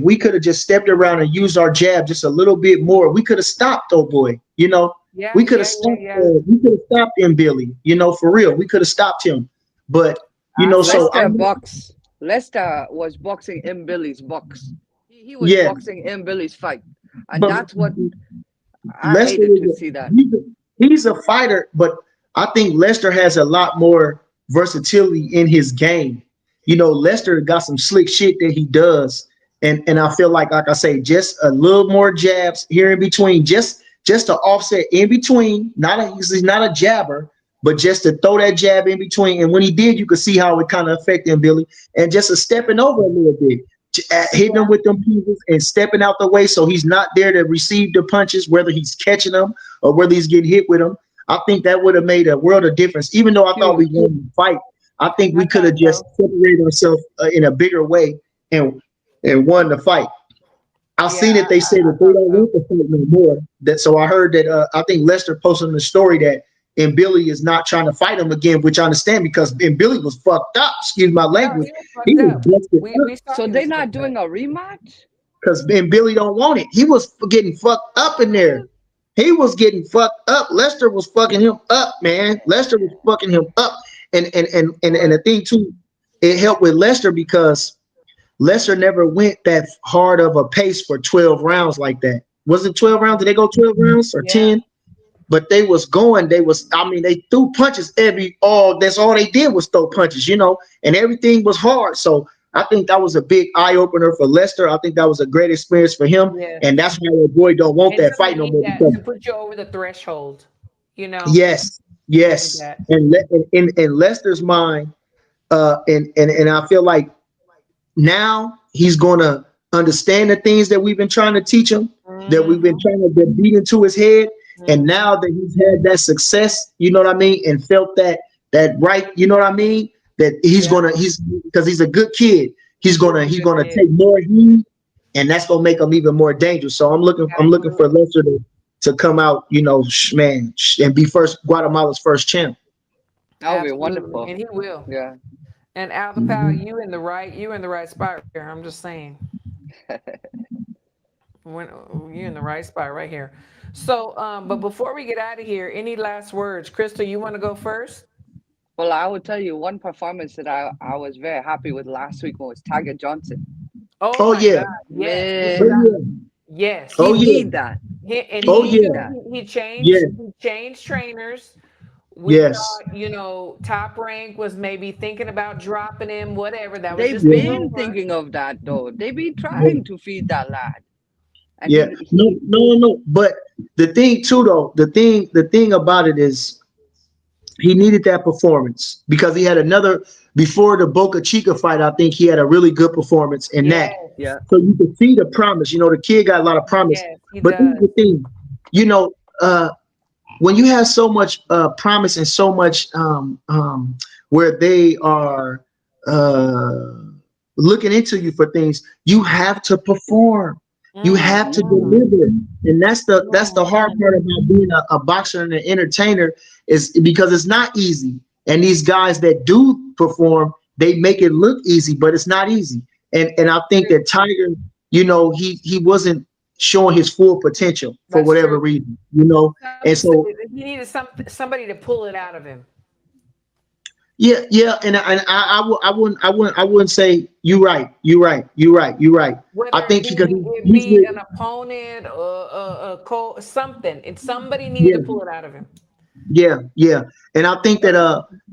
we could have just stepped around and used our jab just a little bit more, we could have stopped old boy. You know, Yeah. we could have Yeah. Yeah. stopped. Yeah. We could have stopped him, Billy. You know, for real, we could have stopped him. But you I know, saw so it. Lester was boxing in Billy's box. He was yeah. boxing in Billy's fight, and But that's what I Lester hated to is see. That he's a fighter, but I think Lester has a lot more versatility in his game. You know, Lester got some slick shit that he does, and I feel like I say, just a little more jabs here in between, just to offset in between. He's not a jabber, but just to throw that jab in between. And when he did, you could see how it kind of affected him, Billy, and just a stepping over a little bit, hitting him with them punches and stepping out the way so he's not there to receive the punches, whether he's catching them or whether he's getting hit with them. I think that would have made a world of difference. Even though I thought we huge. won the fight, I think we I could thought have just so. separated ourselves in a bigger way and won the fight. I've Yeah. seen it. They say I that they thought don't so. want the fight no more. So I heard that I think Lester posted in the story that and Billy is not trying to fight him again, which I understand because and Billy was fucked up. Excuse my No, language. he was He fucked was up. busted up We saw So he they're was not fucked up. doing a rematch. because and Billy don't want it. He was getting fucked up in there. He was getting fucked up. Lester was fucking him up, man. Lester was fucking him up. And the thing too, it helped with Lester because Lester never went that hard of a pace for 12 rounds like that. Was it 12 rounds? Did they go 12 rounds or Yeah. 10? But they threw punches that's all they did was throw punches, you know, and everything was hard. So I think that was a big eye opener for Lester. I think that was a great experience for him. Yes. And that's why the boy don't want And that so you fight no need more that because to put you over the threshold. You know, yes, you need yes. that. And in Lester's mind, and I feel like now he's gonna understand the things that we've been trying to teach him, that we've been Mm-hmm. trying to get beat into his head. And Mm-hmm. now that he's had that success, you know what I mean, and felt that right, you know what I mean, that Yeah. he's because he's a good kid, he's He is a he's good gonna kid. take more heat, and that's gonna make him even more dangerous. So I'm looking for Absolutely. Lester to come out, you know, and be Guatemala's first champ. That would be Absolutely. wonderful. And he will. Yeah. And Al the Pal, Mhm. you in the right spot here. I'm just saying. When you in the right spot right here. So, but before we get out of here, any last words? Crystal, you want to go first? Well, I will tell you one performance that I was very happy with last week was Tiger Johnson. Oh Oh my yeah, God. Yes. oh Man, yeah, Yes. he oh yeah, need that. And He oh he yeah, need too, that. yeah, he changed trainers. We yes, thought, Top Rank was maybe thinking about dropping him, whatever. That was They've just a yeah. been rumor. thinking of that though. They've been Yeah. trying to feed that lad, and Yeah, no. But the thing too, though, the thing about it is he needed that performance because he had another before the Boca Chica fight. I think he had a really good performance in Yes. that, yeah, so you could see the promise. You know, the kid got a lot of promise. Yes, he But here's does. the thing, you know, when you have so much promise and so much where they are uh, looking into you for things, you have to perform. You have to Mm-hmm. deliver, and that's the hard Mm-hmm. part about being a boxer and an entertainer is because it's not easy. And these guys that do perform, they make it look easy, but it's not easy. And I think that Tiger, you know, he wasn't showing his full potential for That's whatever true. reason, you know. And so He needed somebody to pull it out of him. yeah, and I wouldn't say you're right. I Whether think because it he's be with an opponent or something, and somebody needed yeah to pull it out of him. yeah, and I think that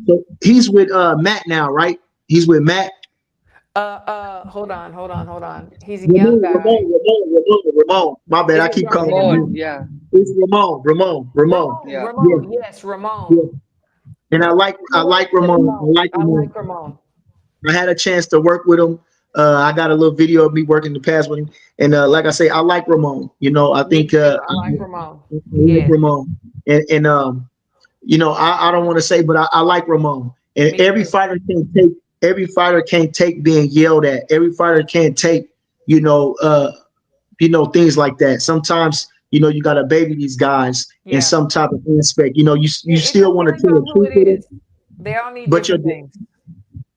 so he's with Matt now, right? He's with Matt. Hold on. He's a young guy. Ramon. My bad, Is I it keep calling him Ramon, Ramon. yeah, It's Ramon. yeah. Yeah, Ramon. Yes, yeah. Ramon. And I like He went to Ramon. I Ramon. like I Ramon. like Ramon. I had a chance to work with him. I got a little video of me working the past with him, and like I say, I like Ramon. I Me think too. I like Ramon. I like Yes, Ramon, and I don't want to say, but I like Ramon. And me too. every fighter can't take being yelled at. Every fighter can't take you know uh things like that. Sometimes you got to baby these guys in Yeah. some type of aspect. You It still want to depends tell on the who truth it with it, is. They all need but you're different things.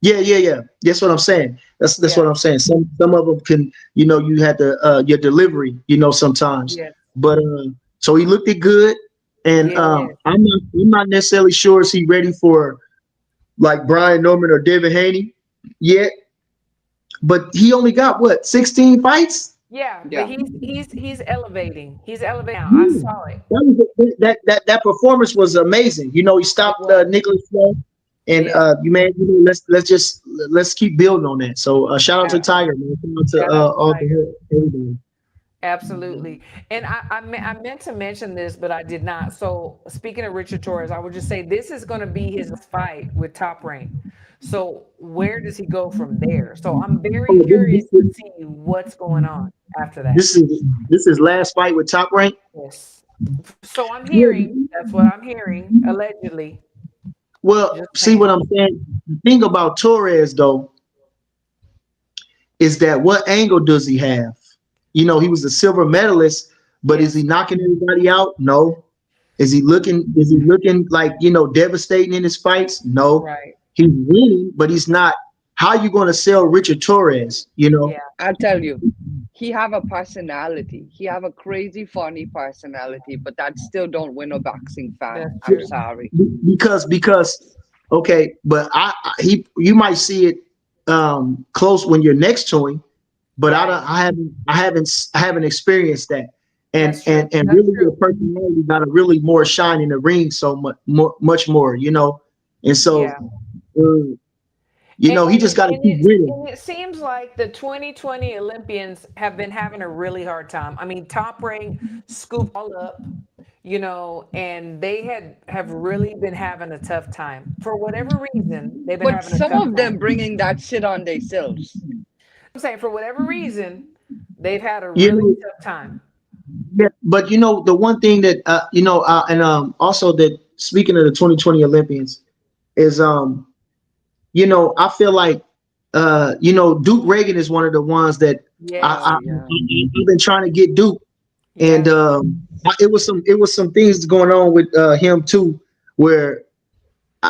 yeah. That's what I'm saying. That's what Yeah. I'm saying. Some of them can, you had to your delivery, sometimes. Yes. But so he looked it good, and Yes. I'm not necessarily sure is he ready for like Brian Norman or Devin Haney yet. But he only got what 16 fights. Yeah. But Yeah. he's elevating. He's elevating now. I Yeah. saw it. That performance was amazing. He It stopped was. Nicholas Flow, and Yeah. let's keep building on that. So shout out to Absolutely. Tiger, man. Shout out to Shout out to all Tiger. the everybody. Absolutely. And I meant to mention this, but I did not. So speaking of Richard Torres, I would just say this is going to be his fight with Top Rank. So where does he go from there? So I'm very Oh, curious to see what's going on after that. this is last fight with Top Rank. Yes. So I'm Yeah. hearing, that's what I'm hearing, allegedly. Well, Just see what saying. I'm saying. The thing about Torres though is that what angle does he have? He was a silver medalist, but is he Yes. knocking everybody out? No. Is he looking like, devastating in his fights? No. Right. He's winning, but he's not. How you going to sell Richard Torres? Yeah. I'll tell you, he have a personality. He have a crazy funny personality, but that still don't win a boxing fan. That's I'm true. sorry. Because okay, but you might see it close when you're next to him, but Right. I haven't experienced that. And That's true. and and That's really your true. personality got to really more shine in the ring so much more, And so Yeah. uh, And, he and, just it, got to and, keep it, winning. and it seems like the 2020 Olympians have been having a really hard time. I mean, Top Rank scooped all up, and they have really been having a tough time. For whatever reason, they've been But having a some tough of them time. bringing that shit on themselves. I'm saying for whatever reason, they've had a You really know, tough time. yeah, but the one thing that and also that speaking of the 2020 Olympians is I feel like Duke Reagan is one of the ones that Yes. Oh yeah. I've been trying to get Duke, and Yeah. it was some things going on with him too, where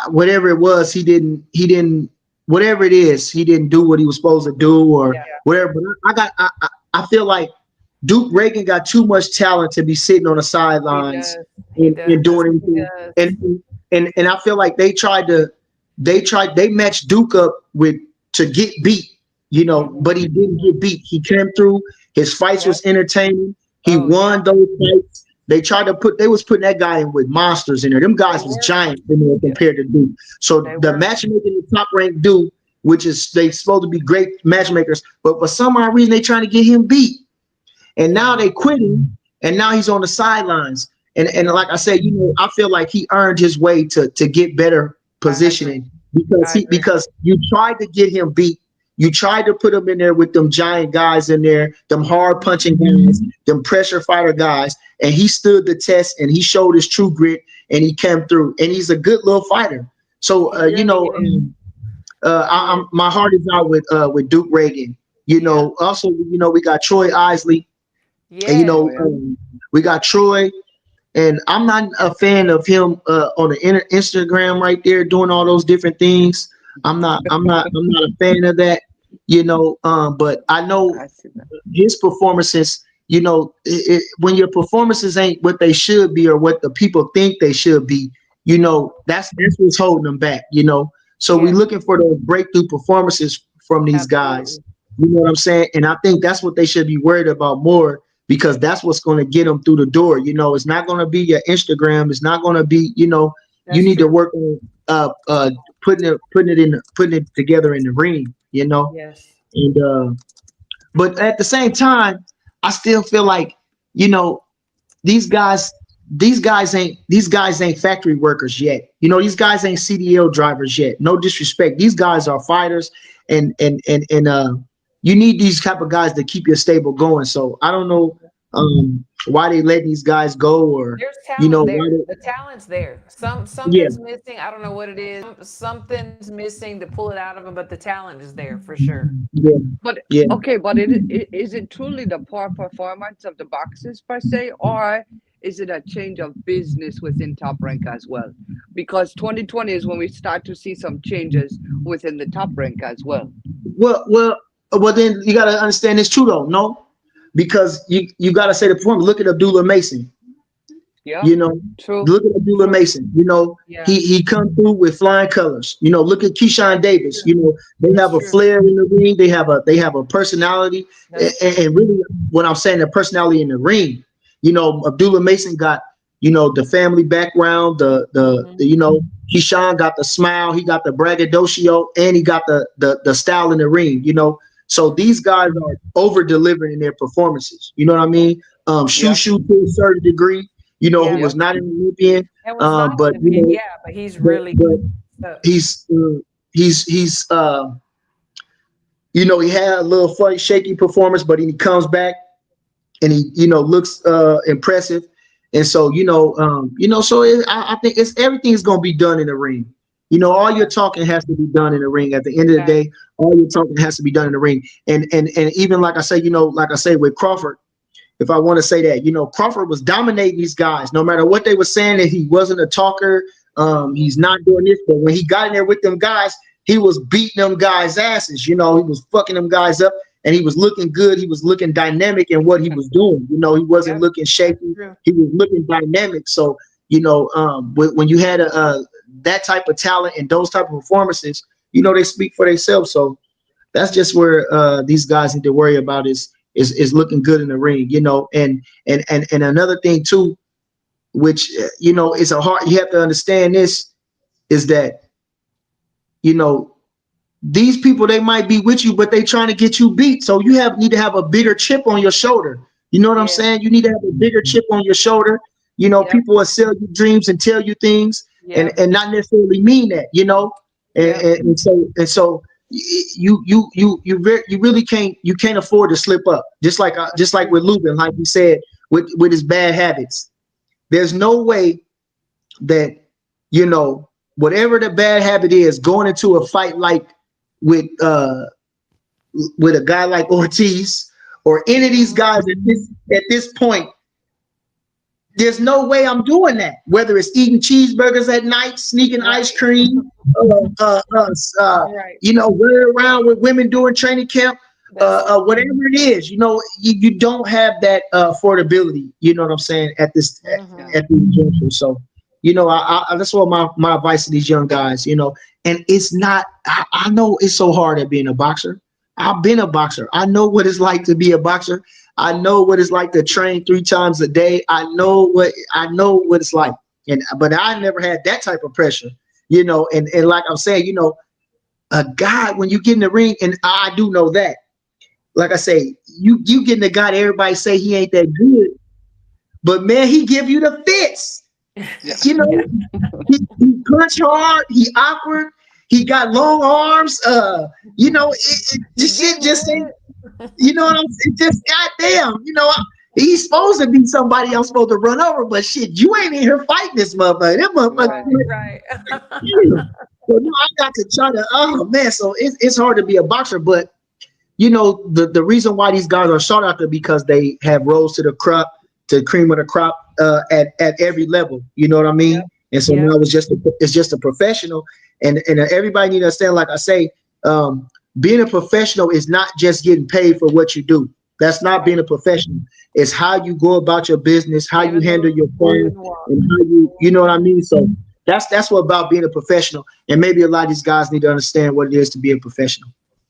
whatever it was, he didn't whatever it is, he didn't do what he was supposed to do or Yeah. whatever. But I feel like Duke Reagan got too much talent to be sitting on the He sidelines does. He and does. doing He anything. does. And I feel like they matched Duke up to get beat, Mhm. but he didn't get beat. He came through. His fights Yep. was entertaining. He Oh yeah. won those fights. They was putting that guy in with monsters in there. Them They guys was were. giants in there Yep. compared to Duke. So They the were. matchmaking the top ranked Duke, which is they supposed to be great matchmakers, but for some odd reason they trying to get him beat. And now Yeah. they quit him, and now he's on the sidelines. And Yeah. like I said, I feel like he earned his way to get better I agree. positioning because I agree. you tried to get him beat. You tried to put him in there with them giant guys in there, them hard punching guys, them pressure fighter guys, and he stood the test and he showed his true grit and he came through. And he's a good little fighter. So He really is. He is. my heart is out with Duke Reagan. Yeah. Also, we got Troy Isley, and Yes. Oh yeah. we got Troy, and I'm not a fan of him on the Instagram right there doing all those different things. I'm not a fan of that. But I know I see that. his performances. When your performances ain't what they should be or what the people think they should be, that's what's holding them back. So we're Yes. looking for those breakthrough performances from these guys. Absolutely. You know what I'm saying? And I think that's what they should be worried about more because that's what's going to get them through the door. It's not going to be your Instagram. It's not going to be, you That's need to true. work on putting it together in the ring, Yes. And but at the same time, I still feel like, these guys ain't factory workers yet. These guys ain't CDL drivers yet. No disrespect. These guys are fighters, and you need these type of guys to keep your stable going. So I don't know why they let these guys go, or There's you know talent why there. they, The talent's there. yeah, Something's missing. I don't know what it is. Something's missing to pull it out of him, but the talent is there for sure. yeah, But yeah. okay, but is it truly the poor performance of the boxers per se, or is it a change of business within Top Rank as well? Because 2020 is when we start to see some changes within the Top Rank as well. Well, then you got to understand this too, though. No, because you got to say the performance. Look at Abdullah Mason. Yeah, You know, true, look at Abdullah true. Mason. You know, Yeah, he come through with flying colors. You know, look at Keyshawn Davis. You know, they that's have a true. flair in the ring. They have a personality, That's true. and really, when I'm saying the personality in the ring, you know, Abdullah Mason got the family background. The Hmm. Keyshawn got the smile. He got the braggadocio, and he got the style in the ring. You know, so these guys are over delivering in their performances. You know what I mean? Yeah, Shoot to a certain degree, who Yeah, yeah, was not an Olympian, that was not but Olympian. Yeah, but he's really but uh, he's he's he had a little funny shaky performance, but he comes back and he looks impressive, and so I think it's everything is going to be done in the ring. All your yeah, talking has to be done in the ring. At the end of the exactly. day, all your talking has to be done in the ring, and even like I say, like I say with Crawford. If I want to say that, Crawford was dominating these guys, no matter what they were saying that he wasn't a talker. He's not doing this, but when he got in there with them guys, he was beating them guys' asses. He was fucking them guys up, and he was looking good. He was looking dynamic in what he was doing. He wasn't Yep, looking that's shaky. true. He was looking dynamic. So, when you had that type of talent and those type of performances, they speak for themselves. So that's just where these guys need to worry about is looking good in the ring, and another thing too, which is a hard. You have to understand this is that you know these people, they might be with you, but they trying to get you beat. So you need to have a bigger chip on your shoulder. You know what I'm Yeah, saying? You need to have a bigger chip on your shoulder. yep, People will sell you dreams and tell you things and yep, and not necessarily mean that. And, yep. and, and so you really can't afford to slip up. That's Just like true. with Lubin, like you said, with his bad habits. There's no way that whatever the bad habit is, going into a fight like with with a guy like Ortiz or any of these Hmm. guys at this point, there's no way I'm doing that. Whether it's eating cheeseburgers at night, sneaking ice Right, cream, right. running around with women during training camp, That's whatever it is, you don't have that affordability. You know what I'm saying at this hmm yeah. at this juncture. So, that's what my advice to these young guys. And it's not. I know it's so hard at being a boxer. I've been a boxer. I know what it's like to be a boxer. I know what it's like to train 3 times a day. I know what it's like. But I never had that type of pressure, and like I'm saying, a guy when you get in the ring, and I do know that. Like I say, you getting a guy that everybody say he ain't that good, but man, he give you the fits. Yeah, You know, Yeah, he punch hard, he awkward, he got long arms. he This shit getting just ain't. good. You know what I'm saying? Just goddamn. He's supposed to be somebody I'm supposed to run over, but shit, you ain't in here fighting this motherfucker. That right. motherfucker. Right, right. So no, I got to try to. Oh man, so it's hard to be a boxer, but the reason why these guys are sought after because they have rose to the crop, to the cream of the crop at every level. You know what I mean? Yep, And so yep. now it's just a professional, and everybody need to understand. Like I say, being a professional is not just getting paid for what you do. That's not Right. being a professional. It's how you go about your business, how you Living the handle your walking clients, the walk. and how you know what I mean. So that's what about being a professional. And maybe a lot of these guys need to understand what it is to be a professional.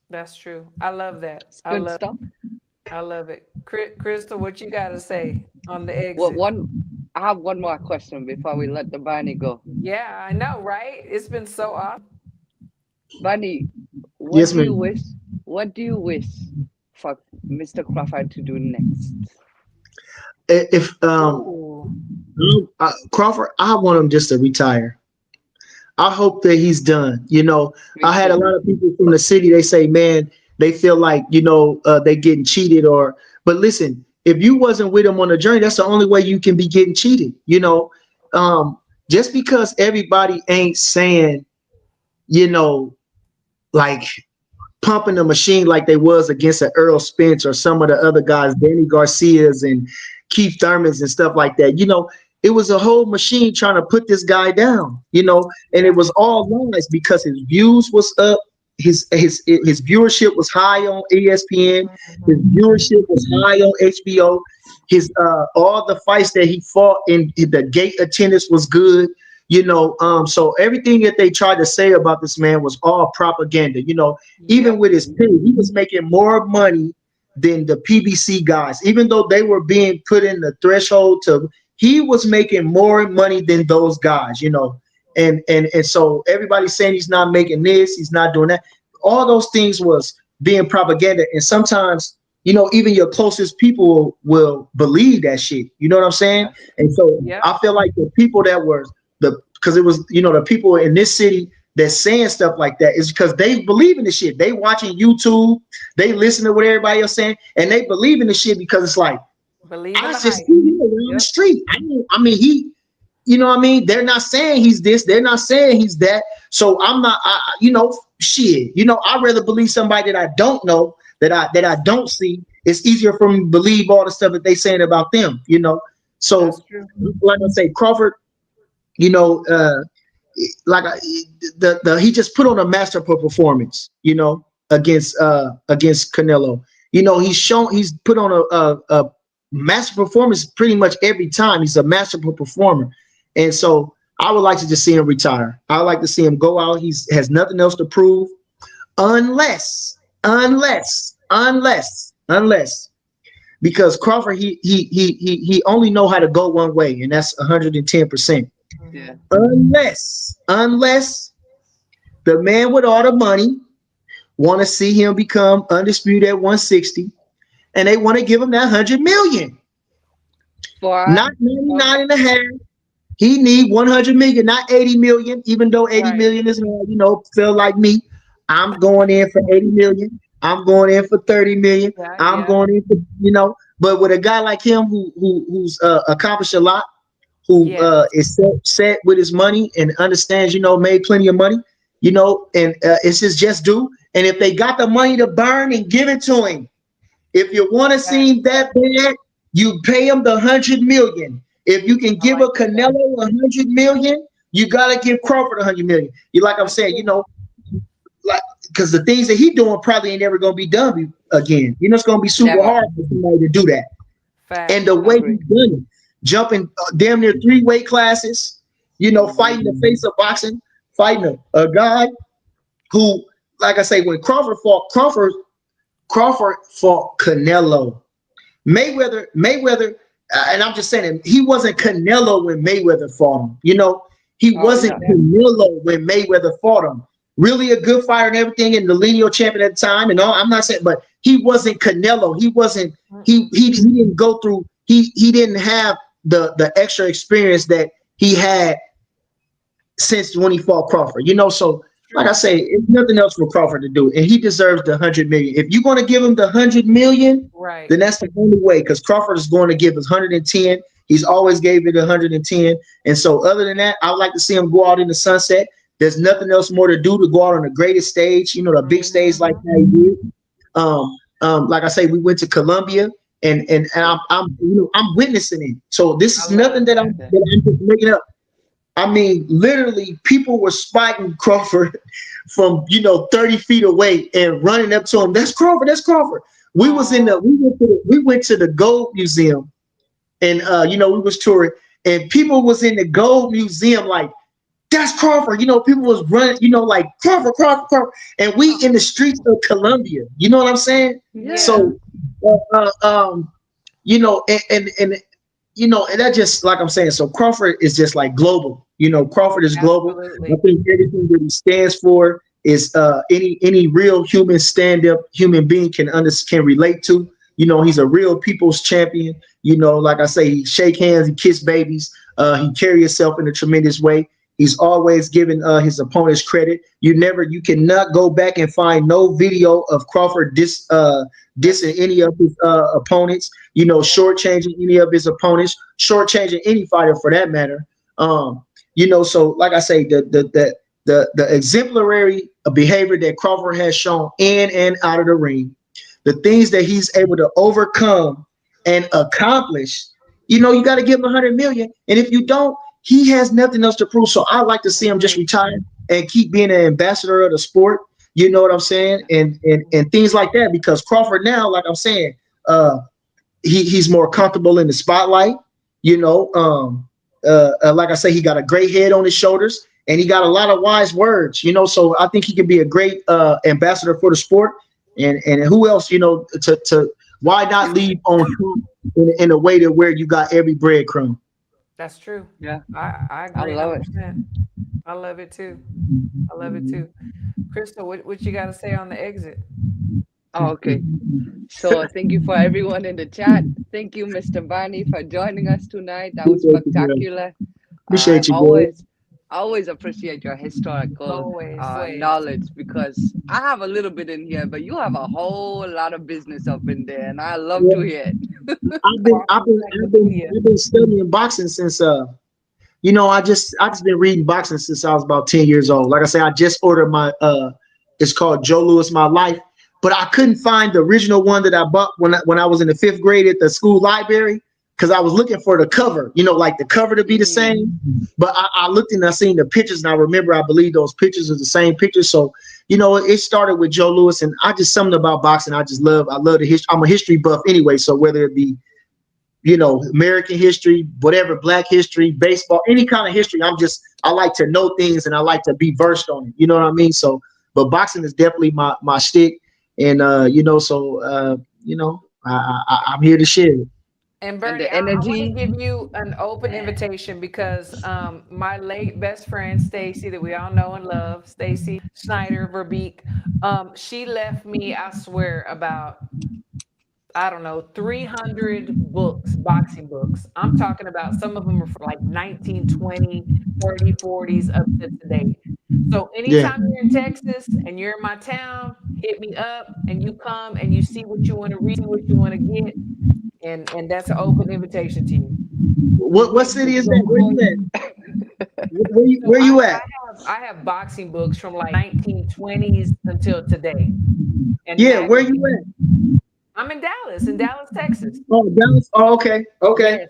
That's true. I love that. It's good stuff. I love it. Crystal, what you got to say on the Well, exit? I have one more question before we let the Bunny go. Yeah, I know, right? It's been so awesome. Bunny, what Yes, do you ma'am. wish? What do you wish for Mr. Crawford to do next? If Ooh. Crawford, I want him just to retire. I hope that he's done. You know, Me I had a too. lot of people from the city. They say, man, they feel like, you know, they getting cheated or, but listen, if you wasn't with him on the journey, that's the only way you can be getting cheated. You know, just because everybody ain't saying, you know, like pumping the machine like they was against an Earl Spence or some of the other guys, Danny Garcias and Keith Thurmans and stuff like that. You know, it was a whole machine trying to put this guy down, you know, and it was all lies because his views was up, his viewership was high on ESPN, his viewership was high on HBO, his all the fights that he fought in the gate attendance was good. You know, so everything that they tried to say about this man was all propaganda. You know, even with his pay, he was making more money than the PBC guys, even though they were being put in the threshold to. He was making more money than those guys. You know, and so everybody's saying he's not making this, he's not doing that. All those things was being propaganda, and sometimes, you know, even your closest people will believe that shit. You know what I'm saying? And so I feel like the people that were because it was, you know, the people in this city that's saying stuff like that is because they believe in the shit. They watching YouTube, they listen to what everybody else saying, and they believe in the shit because it's like, Believe I in the just hype. see him around the street. I mean, he, you know what I mean? They're not saying he's this, they're not saying he's that. So I'm not, you know, shit. You know, I'd rather believe somebody that I don't know, that I don't see. It's easier for me to believe all the stuff that they saying about them, you know. That's So, true. like I say, Crawford, you know, he just put on a masterful performance, you know, against Canelo. You know, he's put on a master performance pretty much every time. He's a masterful performer, and so I would like to just see him retire. I would like to see him go out. He has nothing else to prove, unless because Crawford he only know how to go one way, and that's 110%. Yeah. Unless the man with all the money want to see him become undisputed at 160, and they want to give him that 100 million, For not 99 and a half. He need 100 million, not 80 million. Even though 80 Right. million is, you know, feel like me, I'm going in for 80 million. I'm going in for 30 million. I'm Yeah. going in for, you know. But with a guy like him who's accomplished a lot, who Yes. is set with his money and understands, you know, made plenty of money, you know, and it's his just due. And if they got the money to burn and give it to him, if you want to see him that bad, you pay him the 100 million. If you can I give like a Canelo 100 million, you gotta give Crawford 100 million. You like I'm saying, you know, like because the things that he doing probably ain't ever gonna be done again. You know, it's gonna be super never. hard for somebody to do that. And Facts. the way Agree. he's done it, jumping damn near 3 weight classes, you know, fighting the face of boxing, fighting a guy who, like I say, when Crawford fought Canelo. Mayweather, and I'm just saying, he wasn't Canelo when Mayweather fought him. You know, he Oh wasn't yeah. Canelo when Mayweather fought him. Really a good fighter and everything, and the lineal champion at the time. And all, I'm not saying, but he wasn't Canelo. He wasn't. He didn't go through. He didn't have the extra experience that he had since when he fought Crawford. You know, so like I say, it's nothing else for Crawford to do, and he deserves the 100 million. If you're going to give him the 100 million, Right. then that's the only way. Because Crawford is going to give us 110. He's always gave it 110, and so other than that, I would like to see him go out in the sunset. There's nothing else more to do to go out on the greatest stage, you know, the big stage like that he did. Like I say, we went to Colombia, and I'm you know I'm witnessing it. So this is nothing that I'm just making up. I mean, literally, people were spotting Crawford from 30 feet away and running up to him. That's Crawford. That's Crawford. We went to the Gold Museum, and we was touring, and people was in the Gold Museum like, that's Crawford. You know, people was running, like Crawford, Crawford, Crawford, and we in the streets of Colombia. You know what I'm saying? Yeah. So, and that just like I'm saying. So Crawford is just like global. Crawford is global. Absolutely. I think everything that he stands for is any real human stand-up human being can relate to. He's a real people's champion. Like I say, he shake hands, he kiss babies, he carry himself in a tremendous way. He's always giving his opponents credit. You cannot go back and find no video of Crawford dissing any of his opponents. Shortchanging any of his opponents, shortchanging any fighter for that matter. So like I say, the exemplary behavior that Crawford has shown in and out of the ring, the things that he's able to overcome and accomplish, you got to give him 100 million. And if you don't, he has nothing else to prove. So I like to see him just retire and keep being an ambassador of the sport. You know what I'm saying? And things like that, because Crawford now, like I'm saying, he's more comfortable in the spotlight. Like I say, he got a great head on his shoulders and he got a lot of wise words. So I think he can be a great ambassador for the sport. And who else? To why not leave on in a way to where you got every breadcrumb. That's true. Yeah. I agree. I love it. 100%. I love it too. I love it too. Crystal, what you got to say on the exit? Oh, okay. So thank you for everyone in the chat. Thank you, Mr. Barney, for joining us tonight. That was spectacular. Appreciate you, always appreciate your historical Always. knowledge, because I have a little bit in here, but you have a whole lot of business up in there, and I love to hear it. I've been studying boxing since I just been reading boxing since I was about 10 years old. Like I say, I just ordered my it's called Joe Louis My Life, but I couldn't find the original one that I bought when I was in the 5th grade at the school library, because I was looking for the cover, like the cover to be the same. But I looked and I seen the pictures, and I believe those pictures are the same pictures. So, it started with Joe Louis, and I just something about boxing. I love the history. I'm a history buff anyway. So whether it be, American history, whatever, Black history, baseball, any kind of history, I like to know things and I like to be versed on it. You know what I mean? So, but boxing is definitely my shtick. And, I'm here to share it. And Bernie, I want to give you an open invitation, because my late best friend Stacy, that we all know and love, Stacy Schneider Verbeek, she left me, I swear, about 300 books, boxing books. I'm talking about some of them are from like 1920, 30, 40s up to today. So anytime you're in Texas and you're in my town, hit me up and you come and you see what you want to read, what you want to get. And that's an open invitation to you. What city is that? Where you at? Where you at? I have boxing books from like 1920s until today. And where you at? I'm in Dallas, Texas. Oh, Dallas. Oh, okay. Yes.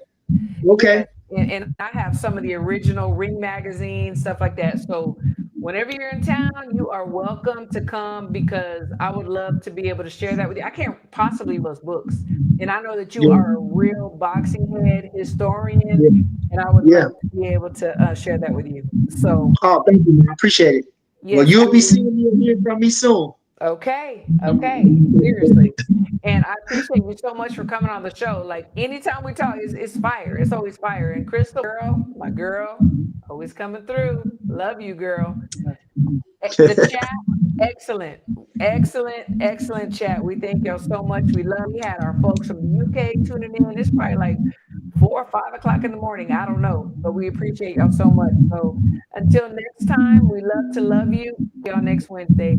Okay. Yes. And I have some of the original Ring magazine, stuff like that. So whenever you're in town, you are welcome to come, because I would love to be able to share that with you. I can't possibly those books. And I know that you are a real boxing head historian, and I would love to be able to share that with you. So, thank you, man. I appreciate it. Yes, well, you'll be seeing me and hearing from me soon. Okay. Seriously. And I appreciate you so much for coming on the show. Like, anytime we talk, it's fire. It's always fire. And Crystal, my girl, always coming through. Love you, girl. The chat, excellent chat. We thank y'all so much. We had our folks from the UK tuning in. It's probably like 4 or 5 o'clock in the morning. I don't know, but we appreciate y'all so much. So until next time, we love to love you. See y'all next Wednesday.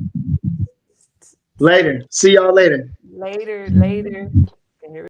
Later. See y'all later. Later.